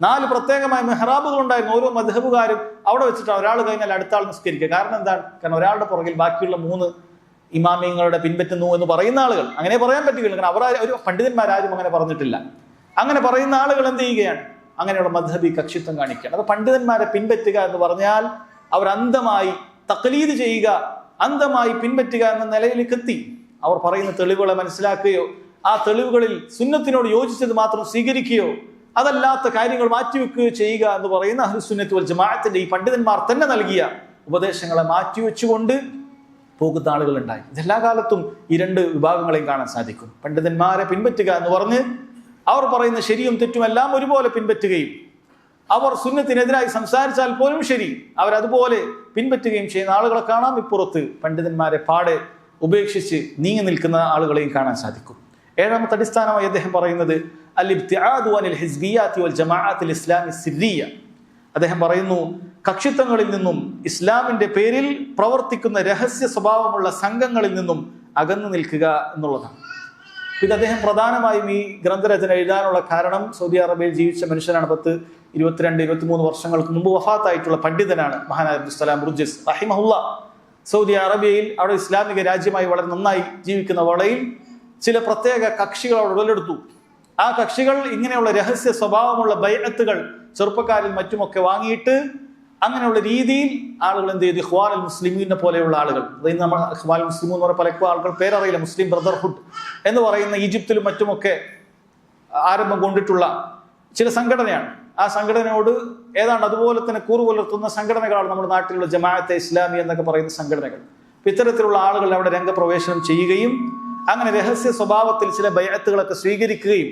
4 പ്രത്യേകമായ മെഹ്റാബുകൾ ഉണ്ടായിരുന്നു. ഓരോ മദ്ഹബുകാരും അവിടെ വെച്ചിട്ടാണ് ഒരാൾ കഴിഞ്ഞാൽ അടുത്ത ആൾ നിസ്കരിക്കുക. കാരണം എന്താണ്? കാരണം ഒരാളുടെ പുറകിൽ ബാക്കിയുള്ള 3 ഇമാമിങ്ങളുടെ പിൻപറ്റുന്നു എന്ന് പറയുന്ന ആളുകൾ, അങ്ങനെ പറയാൻ പറ്റുകയില്ല. കാരണം അവർ ഒരു പണ്ഡിതന്മാരാരും അങ്ങനെ പറഞ്ഞിട്ടില്ല. അങ്ങനെ പറയുന്ന ആളുകൾ എന്ത് ചെയ്യുകയാണ്? അങ്ങനെയുള്ള മദ്ഹബി കക്ഷിത്വം കാണിക്കുകയാണ്. അത് പണ്ഡിതന്മാരെ പിൻപറ്റുക എന്ന് പറഞ്ഞാൽ അവർ അന്ധമായി തഖ്ലീദ് ചെയ്യുക, അന്ധമായി പിൻപറ്റുക എന്ന നിലയിലേക്ക് എത്തി. അവർ പറയുന്ന തെളിവുകളെ മനസ്സിലാക്കുകയോ ആ തെളിവുകളിൽ സുന്നത്തിനോട് യോജിച്ചത് മാത്രം സ്വീകരിക്കുകയോ അതല്ലാത്ത കാര്യങ്ങൾ മാറ്റിവെക്കുകയോ ചെയ്യുക എന്ന് പറയുന്ന അഹ്ലുസുന്നത്ത് വൽ ജമാഅത്തിന്റെ ഈ പണ്ഡിതന്മാർ തന്നെ നൽകിയ ഉപദേശങ്ങളെ മാറ്റിവെച്ചുകൊണ്ട് പോകുന്ന ആളുകളുണ്ടായി. ഇതെല്ലാ കാലത്തും ഈ 2 വിഭാഗങ്ങളെയും കാണാൻ സാധിക്കും. പണ്ഡിതന്മാരെ പിൻപറ്റുക എന്ന് പറഞ്ഞ് അവർ പറയുന്ന ശരിയും തെറ്റും എല്ലാം ഒരുപോലെ പിൻപറ്റുകയും അവർ സുന്നത്തിനെതിരായി സംസാരിച്ചാൽ പോലും ശരി അവരതുപോലെ പിൻപറ്റുകയും ചെയ്യുന്ന ആളുകളെ കാണാം. ഇപ്പുറത്ത് പണ്ഡിതന്മാരെ പാടെ ഉപേക്ഷിച്ച് നീങ്ങി നിൽക്കുന്ന ആളുകളെയും കാണാൻ സാധിക്കും. 7ാമത്തെ അടിസ്ഥാനമായി അദ്ദേഹം പറയുന്നത് അൽ-ഇബ്തിആദു അനിൽ ഹിസ്ബിയ്യാത്തി വൽ ജമാഅത്തിൽ ഇസ്ലാമി സിർരിയ്യ. അദ്ദേഹം പറയുന്നു, കക്ഷിത്വങ്ങളിൽ നിന്നും ഇസ്ലാമിന്റെ പേരിൽ പ്രവർത്തിക്കുന്ന രഹസ്യ സ്വഭാവമുള്ള സംഘങ്ങളിൽ നിന്നും അകന്നു നിൽക്കുക എന്നുള്ളതാണ്. ഇത് അദ്ദേഹം പ്രധാനമായും ഈ ഗ്രന്ഥരചന എഴുതാനുള്ള കാരണം സൗദി അറേബ്യയിൽ ജീവിച്ച മനുഷ്യനാണ്. 22-23 വർഷങ്ങൾക്ക് മുമ്പ് വഫാത്തായിട്ടുള്ള പണ്ഡിതനാണ് മഹാനായ അബ്ദുസ്സലാം ബുർജിസ് റഹിമഹുല്ലാ. സൗദി അറേബ്യയിൽ അവിടെ ഇസ്ലാമിക രാജ്യമായി വളരെ നന്നായി ജീവിക്കുന്ന വേളയിൽ ചില പ്രത്യേക കക്ഷികൾ അവിടെ ഉടലെടുത്തു. ആ കക്ഷികൾ ഇങ്ങനെയുള്ള രഹസ്യ സ്വഭാവമുള്ള ബൈഅത്തുകൾ ചെറുപ്പക്കാരിൽ മറ്റുമൊക്കെ വാങ്ങിയിട്ട് അങ്ങനെയുള്ള രീതിയിൽ ആളുകൾ എന്ത് ചെയ്തു? ഇഖ്വാനുൽ മുസ്ലിമീനെ പോലെയുള്ള ആളുകൾ, അതായത് നമ്മൾ ഇഖ്വാനുൽ മുസ്ലിമീൻ എന്ന് പറഞ്ഞ പല ആളുകൾ പേരറിയില്ല, മുസ്ലിം ബ്രദർഹുഡ് എന്ന് പറയുന്ന ഈജിപ്തിലും മറ്റുമൊക്കെ ആരംഭം കൊണ്ടിട്ടുള്ള ചില സംഘടനയാണ്. ആ സംഘടനയോട് ഏതാണ്ട് അതുപോലെ തന്നെ കൂറു പുലർത്തുന്ന സംഘടനകളാണ് നമ്മുടെ നാട്ടിലുള്ള ജമാഅത്തെ ഇസ്ലാമി എന്നൊക്കെ പറയുന്ന സംഘടനകൾ. ഇത്തരത്തിലുള്ള ആളുകൾ അവിടെ രംഗപ്രവേശനം ചെയ്യുകയും അങ്ങനെ രഹസ്യ സ്വഭാവത്തിൽ ചില ബൈഅത്തുകളൊക്കെ സ്വീകരിക്കുകയും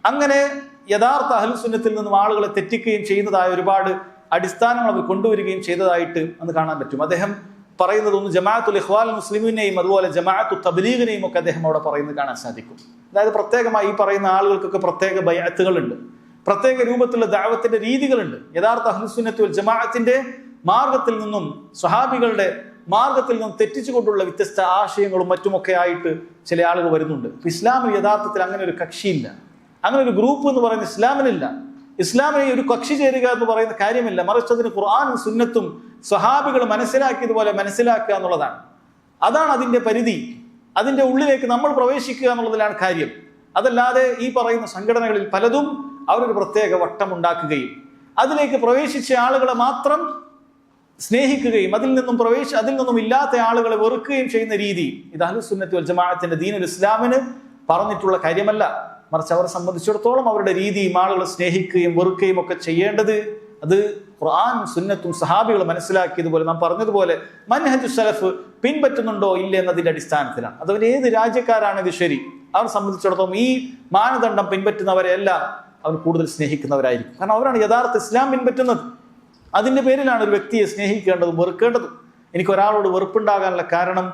അങ്ങനെ യഥാർത്ഥ അഹ്ലുസുന്നത്തിൽ നിന്നും ആളുകളെ തെറ്റിക്കുകയും ചെയ്യുന്നതായ ഒരുപാട് അടിസ്ഥാനങ്ങൾ അവർ കൊണ്ടുവരികയും ചെയ്തതായിട്ട് അന്ന് കാണാൻ പറ്റും. അദ്ദേഹം പറയുന്നത് ഒന്ന് ജമാഅത്തുൽ ഇഖ്വാനുൽ മുസ്ലിമീനെയും അതുപോലെ ജമാഅത്തു തബ്ലീഗിനെയും ഒക്കെ അദ്ദേഹം അവിടെ പറയുന്നത് കാണാൻ സാധിക്കും. അതായത് പ്രത്യേകമായി ഈ പറയുന്ന ആളുകൾക്കൊക്കെ പ്രത്യേക ബൈഅത്തുകളുണ്ട്, പ്രത്യേക രൂപത്തിലുള്ള ദഅവത്തിന്റെ രീതികളുണ്ട്. യഥാർത്ഥ അഹ്ലുസുന്നത്ത് വൽ ജമാഅത്തിന്റെ മാർഗത്തിൽ നിന്നും സ്വഹാബികളുടെ മാർഗത്തിൽ നിന്നും തെറ്റിച്ചുകൊണ്ടുള്ള വ്യത്യസ്ത ആശയങ്ങളും മറ്റുമൊക്കെ ആയിട്ട് ചില ആളുകൾ വരുന്നുണ്ട്. ഇസ്ലാമിൽ യഥാർത്ഥത്തിൽ അങ്ങനെ ഒരു കക്ഷിയില്ല, അങ്ങനെ ഒരു ഗ്രൂപ്പ് എന്ന് പറയുന്ന ഇസ്ലാമിലില്ല. ഇസ്ലാമിനെ ഒരു കക്ഷി ചേരുക എന്ന് പറയുന്ന കാര്യമില്ല, മറിച്ച് അതിന് ഖുർആനും സുന്നത്തും സ്വഹാബികൾ മനസ്സിലാക്കിയതുപോലെ മനസ്സിലാക്കുക എന്നുള്ളതാണ്. അതാണ് അതിന്റെ പരിധി. അതിന്റെ ഉള്ളിലേക്ക് നമ്മൾ പ്രവേശിക്കുക എന്നുള്ളതിലാണ് കാര്യം. അതല്ലാതെ ഈ പറയുന്ന സംഘടനകളിൽ പലതും അവരൊരു പ്രത്യേക വട്ടം ഉണ്ടാക്കുകയും അതിലേക്ക് പ്രവേശിച്ച ആളുകളെ മാത്രം സ്നേഹിക്കുകയും അതിൽ നിന്നും ഇല്ലാത്ത ആളുകളെ വെറുക്കുകയും ചെയ്യുന്ന രീതി ഇത് അഹ്ലുസുന്നത്ത് വൽ ജമാഅത്തിന്റെ ദീനുൽ ഇസ്ലാമിന് പറഞ്ഞിട്ടുള്ള കാര്യമല്ല. മറിച്ച് അവരെ സംബന്ധിച്ചിടത്തോളം അവരുടെ രീതിയും ആളുകളെ സ്നേഹിക്കുകയും വെറുക്കുകയും ഒക്കെ ചെയ്യേണ്ടത് അത് ഖുർആനും സുന്നത്തും സഹാബികൾ മനസ്സിലാക്കിയതുപോലെ നാം പറഞ്ഞതുപോലെ മൻഹജു സലഫ് പിൻപറ്റുന്നുണ്ടോ ഇല്ല എന്നതിന്റെ അടിസ്ഥാനത്തിലാണ്. അതവർ ഏത് രാജ്യക്കാരാണിത് ശരി, അവരെ സംബന്ധിച്ചിടത്തോളം ഈ മാനദണ്ഡം പിൻപറ്റുന്നവരെ എല്ലാം അവർ കൂടുതൽ സ്നേഹിക്കുന്നവരായിരിക്കും. കാരണം അവരാണ് യഥാർത്ഥ ഇസ്ലാം പിൻപറ്റുന്നത്. അതിന്റെ പേരിലാണ് ഒരു വ്യക്തിയെ സ്നേഹിക്കേണ്ടതും വെറുക്കേണ്ടതും. എനിക്ക് ഒരാളോട് വെറുപ്പുണ്ടാകാനുള്ള കാരണം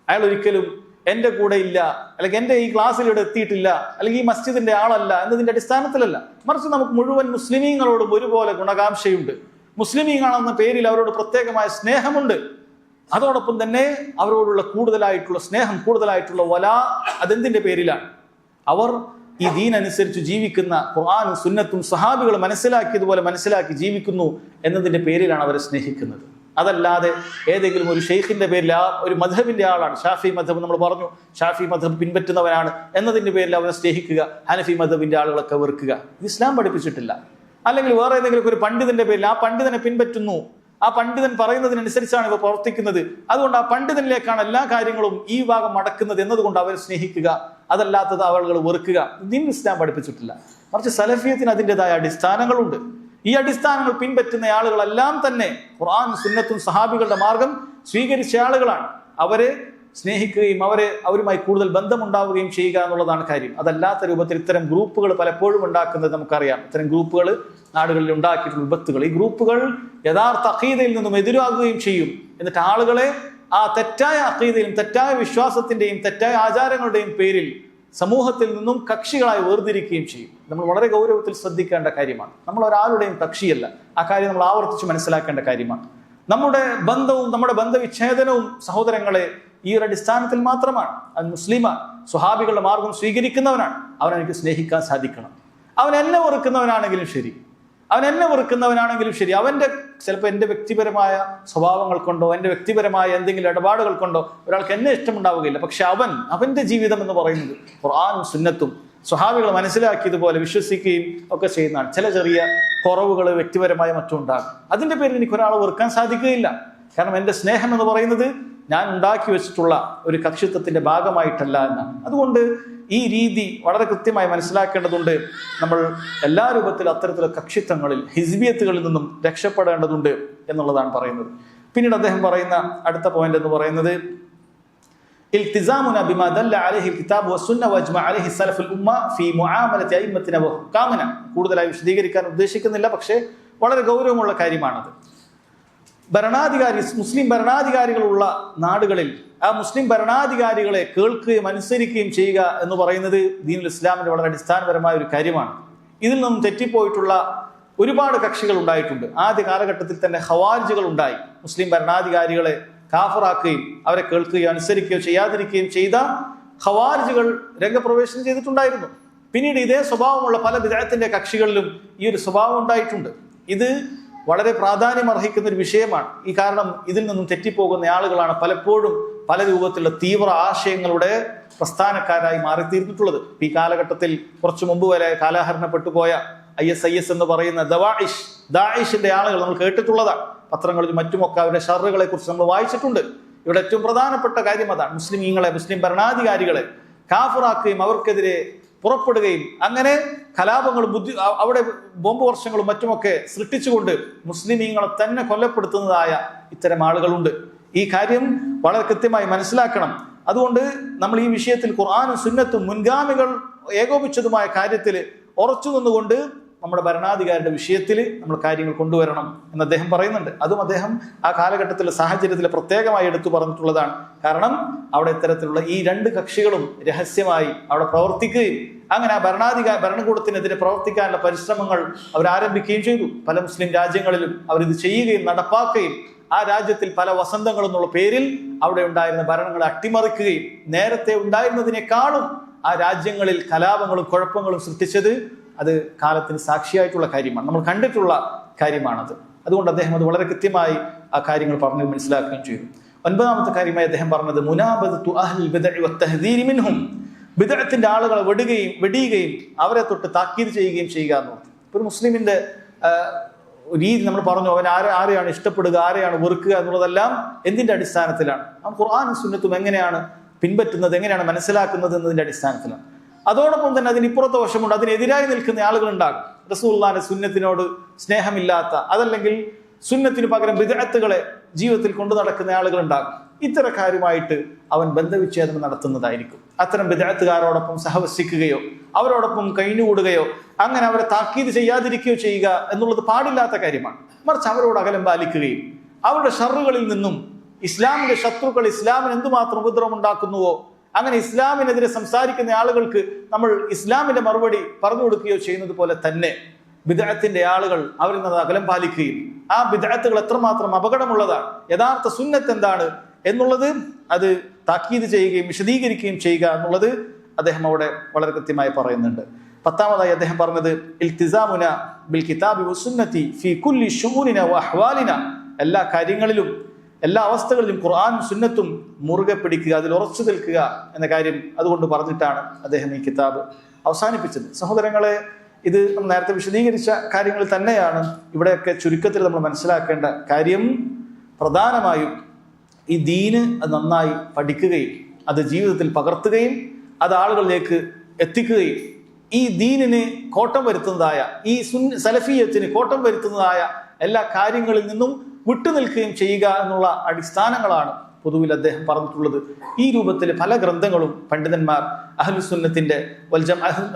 അയാൾ ഒരിക്കലും എൻ്റെ കൂടെ ഇല്ല, അല്ലെങ്കിൽ എൻ്റെ ഈ ക്ലാസ്സിൽ ഇവിടെ എത്തിയിട്ടില്ല, അല്ലെങ്കിൽ ഈ മസ്ജിദിന്റെ ആളല്ല എന്നതിന്റെ അടിസ്ഥാനത്തിലല്ല. മറിച്ച് നമുക്ക് മുഴുവൻ മുസ്ലിമീങ്ങളോടും ഒരുപോലെ ഗുണകാംക്ഷയുണ്ട്. മുസ്ലിമീങ്ങളെന്ന പേരിൽ അവരോട് പ്രത്യേകമായ സ്നേഹമുണ്ട്. അതോടൊപ്പം തന്നെ അവരോടുള്ള കൂടുതലായിട്ടുള്ള സ്നേഹം, കൂടുതലായിട്ടുള്ള അതെന്തിന്റെ പേരിലാണ്? അവർ ഈ ദീൻ അനുസരിച്ച് ജീവിക്കുന്ന, ഖുർആനും സുന്നത്തും സഹാബികൾ മനസ്സിലാക്കിയതുപോലെ മനസ്സിലാക്കി ജീവിക്കുന്നു എന്നതിന്റെ പേരിലാണ് അവരെ സ്നേഹിക്കുന്നത്. അതല്ലാതെ ഏതെങ്കിലും ഒരു ഷെയ്ഖിന്റെ പേരിൽ, ഒരു മദ്ഹബിന്റെ ആളാണ്, ഷാഫി മദ്ഹബ് നമ്മൾ പറഞ്ഞു, ഷാഫി മദ്ഹബ് പിൻപറ്റുന്നവനാണ് എന്നതിന്റെ പേരിൽ അവരെ സ്നേഹിക്കുക, ഹനഫി മദ്ഹബിന്റെ ആളുകളൊക്കെ വെറുക്കുക, ഇത് ഇസ്ലാം പഠിപ്പിച്ചിട്ടില്ല. അല്ലെങ്കിൽ വേറെ ഏതെങ്കിലും ഒരു പണ്ഡിതന്റെ പേരിൽ ആ പണ്ഡിതനെ പിൻപറ്റുന്നു, ആ പണ്ഡിതൻ പറയുന്നതിനനുസരിച്ചാണ് ഇവ പ്രവർത്തിക്കുന്നത്, അതുകൊണ്ട് ആ പണ്ഡിതനിലേക്കാണ് എല്ലാ കാര്യങ്ങളും ഈ ഭാഗം മടക്കുന്നത് എന്നതുകൊണ്ട് അവരെ സ്നേഹിക്കുക, അതല്ലാത്തത് ആളുകൾ വെറുക്കുക, ഇതിന് ഇസ്ലാം പഠിപ്പിച്ചിട്ടില്ല. മറിച്ച് സലഫിയത്തിന് അതിൻ്റെതായ അടിസ്ഥാനങ്ങളുണ്ട്. ഈ അടിസ്ഥാനങ്ങൾ പിൻപറ്റുന്ന ആളുകളെല്ലാം തന്നെ ഖുർആൻ സുന്നത്തും സഹാബികളുടെ മാർഗം സ്വീകരിച്ച ആളുകളാണ്. അവരെ സ്നേഹിക്കുകയും അവരുമായി കൂടുതൽ ബന്ധമുണ്ടാവുകയും ചെയ്യുക എന്നുള്ളതാണ് കാര്യം. അതല്ലാത്ത രൂപത്തിൽ ഇത്തരം ഗ്രൂപ്പുകൾ പലപ്പോഴും ഉണ്ടാക്കുന്നത് നമുക്കറിയാം. ഇത്തരം ഗ്രൂപ്പുകൾ നാടുകളിൽ ഉണ്ടാക്കിയിട്ടുള്ള വിപത്തുകൾ, ഈ ഗ്രൂപ്പുകൾ യഥാർത്ഥ അഖീദയിൽ നിന്നും എതിരാകുകയും ചെയ്യും. എന്നിട്ട് ആളുകളെ ആ തെറ്റായ അഖീദയിലും തെറ്റായ വിശ്വാസത്തിന്റെയും തെറ്റായ ആചാരങ്ങളുടെയും പേരിൽ സമൂഹത്തിൽ നിന്നും കക്ഷികളായി വേർതിരിക്കുകയും ചെയ്യും. നമ്മൾ വളരെ ഗൗരവത്തിൽ ശ്രദ്ധിക്കേണ്ട കാര്യമാണ്. നമ്മൾ ഒരാളുടെയും കക്ഷിയല്ല, ആ കാര്യം നമ്മൾ ആവർത്തിച്ച് മനസ്സിലാക്കേണ്ട കാര്യമാണ്. നമ്മുടെ ബന്ധവും നമ്മുടെ ബന്ധവിച്ഛേദനവും സഹോദരങ്ങളെ ഈ ഒരു അടിസ്ഥാനത്തിൽ മാത്രമാണ്. അത് മുസ്ലിമാണ്, സ്വഹാബികളുടെ മാർഗം സ്വീകരിക്കുന്നവനാണ്, അവനെനിക്ക് സ്നേഹിക്കാൻ സാധിക്കണം. അവൻ എന്നെ വെറുക്കുന്നവനാണെങ്കിലും ശരി, അവന്റെ ചിലപ്പോൾ എൻ്റെ വ്യക്തിപരമായ സ്വഭാവങ്ങൾ കൊണ്ടോ എൻ്റെ വ്യക്തിപരമായ എന്തെങ്കിലും ഇടപാടുകൾ കൊണ്ടോ ഒരാൾക്ക് എന്നെ ഇഷ്ടമുണ്ടാവുകയില്ല. പക്ഷെ അവന്റെ ജീവിതം എന്ന് പറയുന്നത് ഖുർആനും സുന്നത്തും സ്വഹാബികൾ മനസ്സിലാക്കിയതുപോലെ വിശ്വസിക്കുകയും ഒക്കെ ചെയ്യുന്നതാണ്. ചില ചെറിയ കുറവുകൾ വ്യക്തിപരമായ മറ്റും ഉണ്ടാകും, അതിന്റെ പേരിൽ എനിക്ക് ഒരാളെ വെറുക്കാൻ സാധിക്കുകയില്ല. കാരണം എൻ്റെ സ്നേഹം എന്ന് പറയുന്നത് ഞാൻ ഉണ്ടാക്കി വെച്ചിട്ടുള്ള ഒരു കക്ഷിത്വത്തിന്റെ ഭാഗമായിട്ടല്ല എന്നാണ്. അതുകൊണ്ട് ഈ രീതി വളരെ കൃത്യമായി മനസ്സിലാക്കേണ്ടതുണ്ട്. നമ്മൾ എല്ലാ രൂപത്തിലും അത്തരത്തിലുള്ള കക്ഷിത്വങ്ങളിൽ, ഹിസ്ബിയത്തുകളിൽ നിന്നും രക്ഷപ്പെടേണ്ടതുണ്ട് എന്നുള്ളതാണ് പറയുന്നത്. പിന്നീട് അദ്ദേഹം പറയുന്ന അടുത്ത പോയിന്റ് എന്ന് പറയുന്നത് ഇൽത്തിസാമുന ബിമാ ദല്ല അലൈഹി കിതാബ് വസുന്ന വജ്മഅ അലൈഹി സലഫുൽ ഉമ്മ ഫീ മുആമലതി അയിമ്മത്തിന വഹുകാമന. കൂടുതലായി വിശദീകരിക്കാൻ ഉദ്ദേശിക്കുന്നില്ല, പക്ഷേ വളരെ ഗൗരവമുള്ള കാര്യമാണത്. മുസ്ലിം ഭരണാധികാരികളുള്ള നാടുകളിൽ ആ മുസ്ലിം ഭരണാധികാരികളെ കേൾക്കുകയും അനുസരിക്കുകയും ചെയ്യുക എന്ന് പറയുന്നത് ദീനുൽ ഇസ്ലാമിന്റെ വളരെ അടിസ്ഥാനപരമായ ഒരു കാര്യമാണ്. ഇതിൽ നിന്നും തെറ്റിപ്പോയിട്ടുള്ള ഒരുപാട് കക്ഷികൾ ഉണ്ടായിട്ടുണ്ട്. ആദ്യ കാലഘട്ടത്തിൽ തന്നെ ഖവാരിജുകൾ ഉണ്ടായി. മുസ്ലിം ഭരണാധികാരികളെ കാഫറാക്കുകയും അവരെ കേൾക്കുകയോ അനുസരിക്കുകയോ ചെയ്യാതിരിക്കുകയും ചെയ്ത ഖവാരിജുകൾ രംഗപ്രവേശനം ചെയ്തിട്ടുണ്ടായിരുന്നു. പിന്നീട് ഇതേ സ്വഭാവമുള്ള പല ബിദ്അത്തിന്റെ കക്ഷികളിലും ഈ ഒരു സ്വഭാവം ഉണ്ടായിട്ടുണ്ട്. ഇത് വളരെ പ്രാധാന്യം അർഹിക്കുന്ന ഒരു വിഷയമാണ്. ഈ കാരണം ഇതിൽ നിന്നും തെറ്റിപ്പോകുന്ന ആളുകളാണ് പലപ്പോഴും പല രൂപത്തിലുള്ള തീവ്ര ആശയങ്ങളുടെ പ്രസ്ഥാനക്കാരായി മാറിത്തീർന്നിട്ടുള്ളത്. ഈ കാലഘട്ടത്തിൽ കുറച്ചു മുമ്പ് വരെ കാലഹരണപ്പെട്ടു പോയ ISIS എന്ന് പറയുന്ന ദാഇഷിന്റെ ആളുകൾ നമ്മൾ കേട്ടിട്ടുള്ളതാണ്. പത്രങ്ങളിലും മറ്റുമൊക്കെ അവരുടെ ഷർറുകളെ കുറിച്ച് നമ്മൾ വായിച്ചിട്ടുണ്ട്. ഇവിടെ ഏറ്റവും പ്രധാനപ്പെട്ട കാര്യം അതാണ്. മുസ്ലിം ഭരണാധികാരികളെ കാഫിറാക്കുകയും അവർക്കെതിരെ പുറപ്പെടുകയും അങ്ങനെ കലാപങ്ങളും അവിടെ ബോംബ് വർഷങ്ങളും മറ്റുമൊക്കെ സൃഷ്ടിച്ചുകൊണ്ട് മുസ്ലിമീങ്ങളെ തന്നെ കൊല്ലപ്പെടുത്തുന്നതായ ഇത്തരം ആളുകളുണ്ട്. ഈ കാര്യം വളരെ കൃത്യമായി മനസ്സിലാക്കണം. അതുകൊണ്ട് നമ്മൾ ഈ വിഷയത്തിൽ ഖുർആനും സുന്നത്തും മുൻഗാമികൾ ഏകോപിച്ചതുമായ കാര്യത്തിൽ ഉറച്ചു നിന്നുകൊണ്ട് നമ്മുടെ ഭരണാധികാരിയുടെ വിഷയത്തിൽ നമ്മൾ കാര്യങ്ങൾ കൊണ്ടുവരണം എന്ന് അദ്ദേഹം പറയുന്നുണ്ട്. അതും അദ്ദേഹം ആ കാലഘട്ടത്തിലെ സാഹചര്യത്തിൽ പ്രത്യേകമായി എടുത്തു പറഞ്ഞിട്ടുള്ളതാണ്. കാരണം അവിടെ ഇത്തരത്തിലുള്ള ഈ രണ്ട് കക്ഷികളും രഹസ്യമായി അവിടെ പ്രവർത്തിക്കുകയും അങ്ങനെ ആ ഭരണകൂടത്തിനെതിരെ പ്രവർത്തിക്കാനുള്ള പരിശ്രമങ്ങൾ അവർ ആരംഭിക്കുകയും ചെയ്തു. പല മുസ്ലിം രാജ്യങ്ങളിലും അവരിത് ചെയ്യുകയും നടപ്പാക്കുകയും ആ രാജ്യത്തിൽ പല വസന്തങ്ങളും എന്നുള്ള പേരിൽ അവിടെ ഉണ്ടായിരുന്ന ഭരണങ്ങളെ അട്ടിമറിക്കുകയും നേരത്തെ ഉണ്ടായിരുന്നതിനേക്കാളും ആ രാജ്യങ്ങളിൽ കലാപങ്ങളും കുഴപ്പങ്ങളും സൃഷ്ടിച്ചത് അത് കാലത്തിന് സാക്ഷിയായിട്ടുള്ള കാര്യമാണ്. നമ്മൾ കണ്ടിട്ടുള്ള കാര്യമാണത്. അതുകൊണ്ട് അദ്ദേഹം അത് വളരെ കൃത്യമായി ആ കാര്യങ്ങൾ പറഞ്ഞു മനസ്സിലാക്കുകയും ചെയ്തു. 9ാമത്തെ കാര്യമായി അദ്ദേഹം പറഞ്ഞത് മുനാബദതു അഹ്ലിൽ ബിദ്അ വത്തഹ്ദീർ മിൻഹും, ബിദ്അത്തിന്റെ ആളുകളെ വെടിയുകയും അവരെ തൊട്ട് താക്കീത് ചെയ്യുകയും ചെയ്യുക എന്ന് പറഞ്ഞു. ഒരു മുസ്ലിമിന്റെ രീതി നമ്മൾ പറഞ്ഞു, അവൻ ആരെയാണ് ഇഷ്ടപ്പെടുക, ആരെയാണ് വെറുക്കുക എന്നുള്ളതെല്ലാം എന്തിന്റെ അടിസ്ഥാനത്തിലാണ്? അവൻ ഖുർആനും സുന്നത്തും എങ്ങനെയാണ് പിൻപറ്റുന്നത്, എങ്ങനെയാണ് മനസ്സിലാക്കുന്നത് എന്നതിന്റെ അടിസ്ഥാനത്തിലാണ്. അതോടൊപ്പം തന്നെ അതിനിപ്പുറത്തെ വശമുണ്ട്, അതിനെതിരായി നിൽക്കുന്ന ആളുകൾ ഉണ്ടാകും. റസൂലുള്ളാഹിന്റെ സുന്നത്തിനോട് സ്നേഹമില്ലാത്ത, അതല്ലെങ്കിൽ സുന്നത്തിന് പകരം ബിദ്അത്തുകളെ ജീവിതത്തിൽ കൊണ്ടു നടക്കുന്ന ആളുകൾ ഉണ്ടാകും. ഇത്തരക്കാരുമായിട്ട് അവൻ ബന്ധവിച്ഛേദനം നടത്തുന്നതായിരിക്കും. അത്തരം ബിദ്അത്തുകാരോടൊപ്പം സഹവസിക്കുകയോ അവരോടൊപ്പം കഴിഞ്ഞുകൂടുകയോ അങ്ങനെ അവരെ താക്കീത് ചെയ്യാതിരിക്കുകയോ ചെയ്യുക എന്നുള്ളത് പാടില്ലാത്ത കാര്യമാണ്. മറിച്ച് അവരോട് അകലം പാലിക്കുകയും അവരുടെ ഷർറുകളിൽ നിന്നും ഇസ്ലാമിന്റെ ശത്രുക്കൾ ഇസ്ലാമിന് എന്തുമാത്രം ഉപദ്രവം ഉണ്ടാക്കുന്നുവോ അങ്ങനെ ഇസ്ലാമിനെതിരെ സംസാരിക്കുന്ന ആളുകൾക്ക് നമ്മൾ ഇസ്ലാമിന്റെ മറുപടി പറഞ്ഞു കൊടുക്കുകയോ ചെയ്യുന്നത് പോലെ തന്നെ ബിദ്അത്തിന്റെ ആളുകൾ അവരിൽ നിന്ന് അകലം പാലിക്കുകയും ആ ബിദ്അത്തുകൾ എത്രമാത്രം അപകടമുള്ളതാണ്, യഥാർത്ഥ സുന്നത്ത് എന്താണ് എന്നുള്ളത് അത് താക്കീത് ചെയ്യുകയും വിശദീകരിക്കുകയും ചെയ്യുക എന്നുള്ളത് അദ്ദേഹം അവിടെ വളരെ കൃത്യമായി പറയുന്നുണ്ട്. 10ാമതായി അദ്ദേഹം പറഞ്ഞത് ഇൽത്തിസാമുന ബിൽ കിതാബി വസുന്നതി ഫീ കുല്ലി ശുഊനിന വഅഹ്വാലിന, എല്ലാ കാര്യങ്ങളിലും എല്ലാ അവസ്ഥകളിലും ഖുർആനും സുന്നത്തും മുറുകെ പിടിക്കുക, അതിൽ ഉറച്ചു നിൽക്കുക എന്ന കാര്യം അതുകൊണ്ട് പറഞ്ഞിട്ടാണ് അദ്ദേഹം ഈ കിതാബ് അവസാനിപ്പിച്ചത്. സഹോദരങ്ങളെ, ഇത് നമ്മൾ നേരത്തെ വിശദീകരിച്ച കാര്യങ്ങൾ തന്നെയാണ്. ഇവിടെയൊക്കെ ചുരുക്കത്തിൽ നമ്മൾ മനസ്സിലാക്കേണ്ട കാര്യം പ്രധാനമായും ഈ ദീന് അത് നന്നായി പഠിക്കുകയും അത് ജീവിതത്തിൽ പകർത്തുകയും അത് ആളുകളിലേക്ക് എത്തിക്കുകയും ഈ ദീനിന് കോട്ടം വരുത്തുന്നതായ ഈ സലഫിയത്തിന് കോട്ടം വരുത്തുന്നതായ എല്ലാ കാര്യങ്ങളിൽ നിന്നും വിട്ടുനിൽക്കുകയും ചെയ്യുക എന്നുള്ള അടിസ്ഥാനങ്ങളാണ് പൊതുവിൽ അദ്ദേഹം പറഞ്ഞിട്ടുള്ളത്. ഈ രൂപത്തിൽ പല ഗ്രന്ഥങ്ങളും പണ്ഡിതന്മാർ അഹ്ലുസുന്നത്തിന്റെ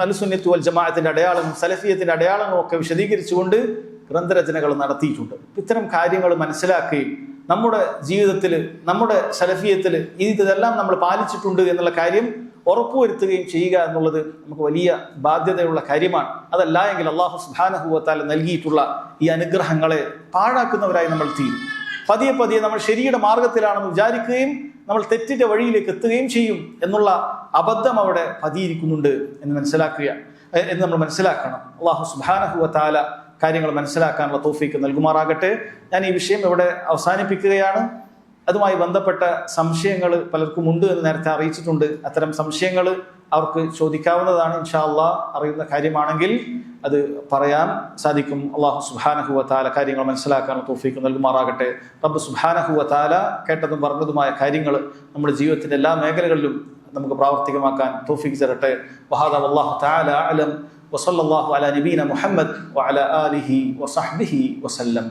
അഹ്ലുസുന്നത്ത് വൽ ജമാഅത്തിന്റെ അടയാളങ്ങളും സലഫിയത്തിന്റെ അടയാളങ്ങളും ഒക്കെ വിശദീകരിച്ചുകൊണ്ട് ഗ്രന്ഥരചനകൾ നടത്തിയിട്ടുണ്ട്. ഇത്തരം കാര്യങ്ങൾ മനസ്സിലാക്കുകയും നമ്മുടെ ജീവിതത്തിൽ നമ്മുടെ സലഫിയത്തിൽ ഇതെല്ലാം നമ്മൾ പാലിച്ചിട്ടുണ്ട് എന്നുള്ള കാര്യം ഉറപ്പുവരുത്തുകയും ചെയ്യുക എന്നുള്ളത് നമുക്ക് വലിയ ബാധ്യതയുള്ള കാര്യമാണ്. അതല്ല എങ്കിൽ അല്ലാഹു സുബ്ഹാനഹു വ തആല നൽകിയിട്ടുള്ള ഈ അനുഗ്രഹങ്ങളെ പാഴാക്കുന്നവരായി നമ്മൾ തീരും. പതിയെ പതിയെ നമ്മൾ ശരിയുടെ മാർഗത്തിലാണെന്ന് വിചാരിക്കുകയും നമ്മൾ തെറ്റിന്റെ വഴിയിലേക്ക് എത്തുകയും ചെയ്യും എന്നുള്ള അബദ്ധം അവിടെ പതിയിരിക്കുന്നുണ്ട് എന്ന് നമ്മൾ മനസ്സിലാക്കണം. അല്ലാഹു സുബ്ഹാനഹു വ തആല കാര്യങ്ങൾ മനസ്സിലാക്കാനുള്ള തൗഫീക്ക് നൽകുമാറാകട്ടെ. ഞാൻ ഈ വിഷയം ഇവിടെ അവസാനിപ്പിക്കുകയാണ്. അതുമായി ബന്ധപ്പെട്ട സംശയങ്ങൾ പലർക്കും ഉണ്ട് എന്ന് നേരത്തെ അറിയിച്ചിട്ടുണ്ട്. അത്തരം സംശയങ്ങൾ അവർക്ക് ചോദിക്കാവുന്നതാണ്. ഇൻഷാ അല്ലാഹ് അറിയുന്ന കാര്യമാണെങ്കിൽ അത് പറയാൻ സാധിക്കും. അല്ലാഹു സുബ്ഹാനഹു വ തആല കാര്യങ്ങൾ മനസ്സിലാക്കാനുള്ള തൗഫീക്ക് നൽകുമാറാകട്ടെ. റബ്ബ് സുബ്ഹാനഹു വ തആല കേട്ടതും പറഞ്ഞതുമായ കാര്യങ്ങൾ നമ്മുടെ ജീവിതത്തിന്റെ എല്ലാ മേഖലകളിലും നമുക്ക് പ്രാവർത്തികമാക്കാൻ തൗഫീക്ക് തരട്ടെ. വഹാദാ വല്ലാഹു തആല അഅലം വസല്ലല്ലാഹു അലാ നബീന മുഹമ്മദ് വഅലാ ആലിഹി വസഹ്ബിഹി വസല്ലം.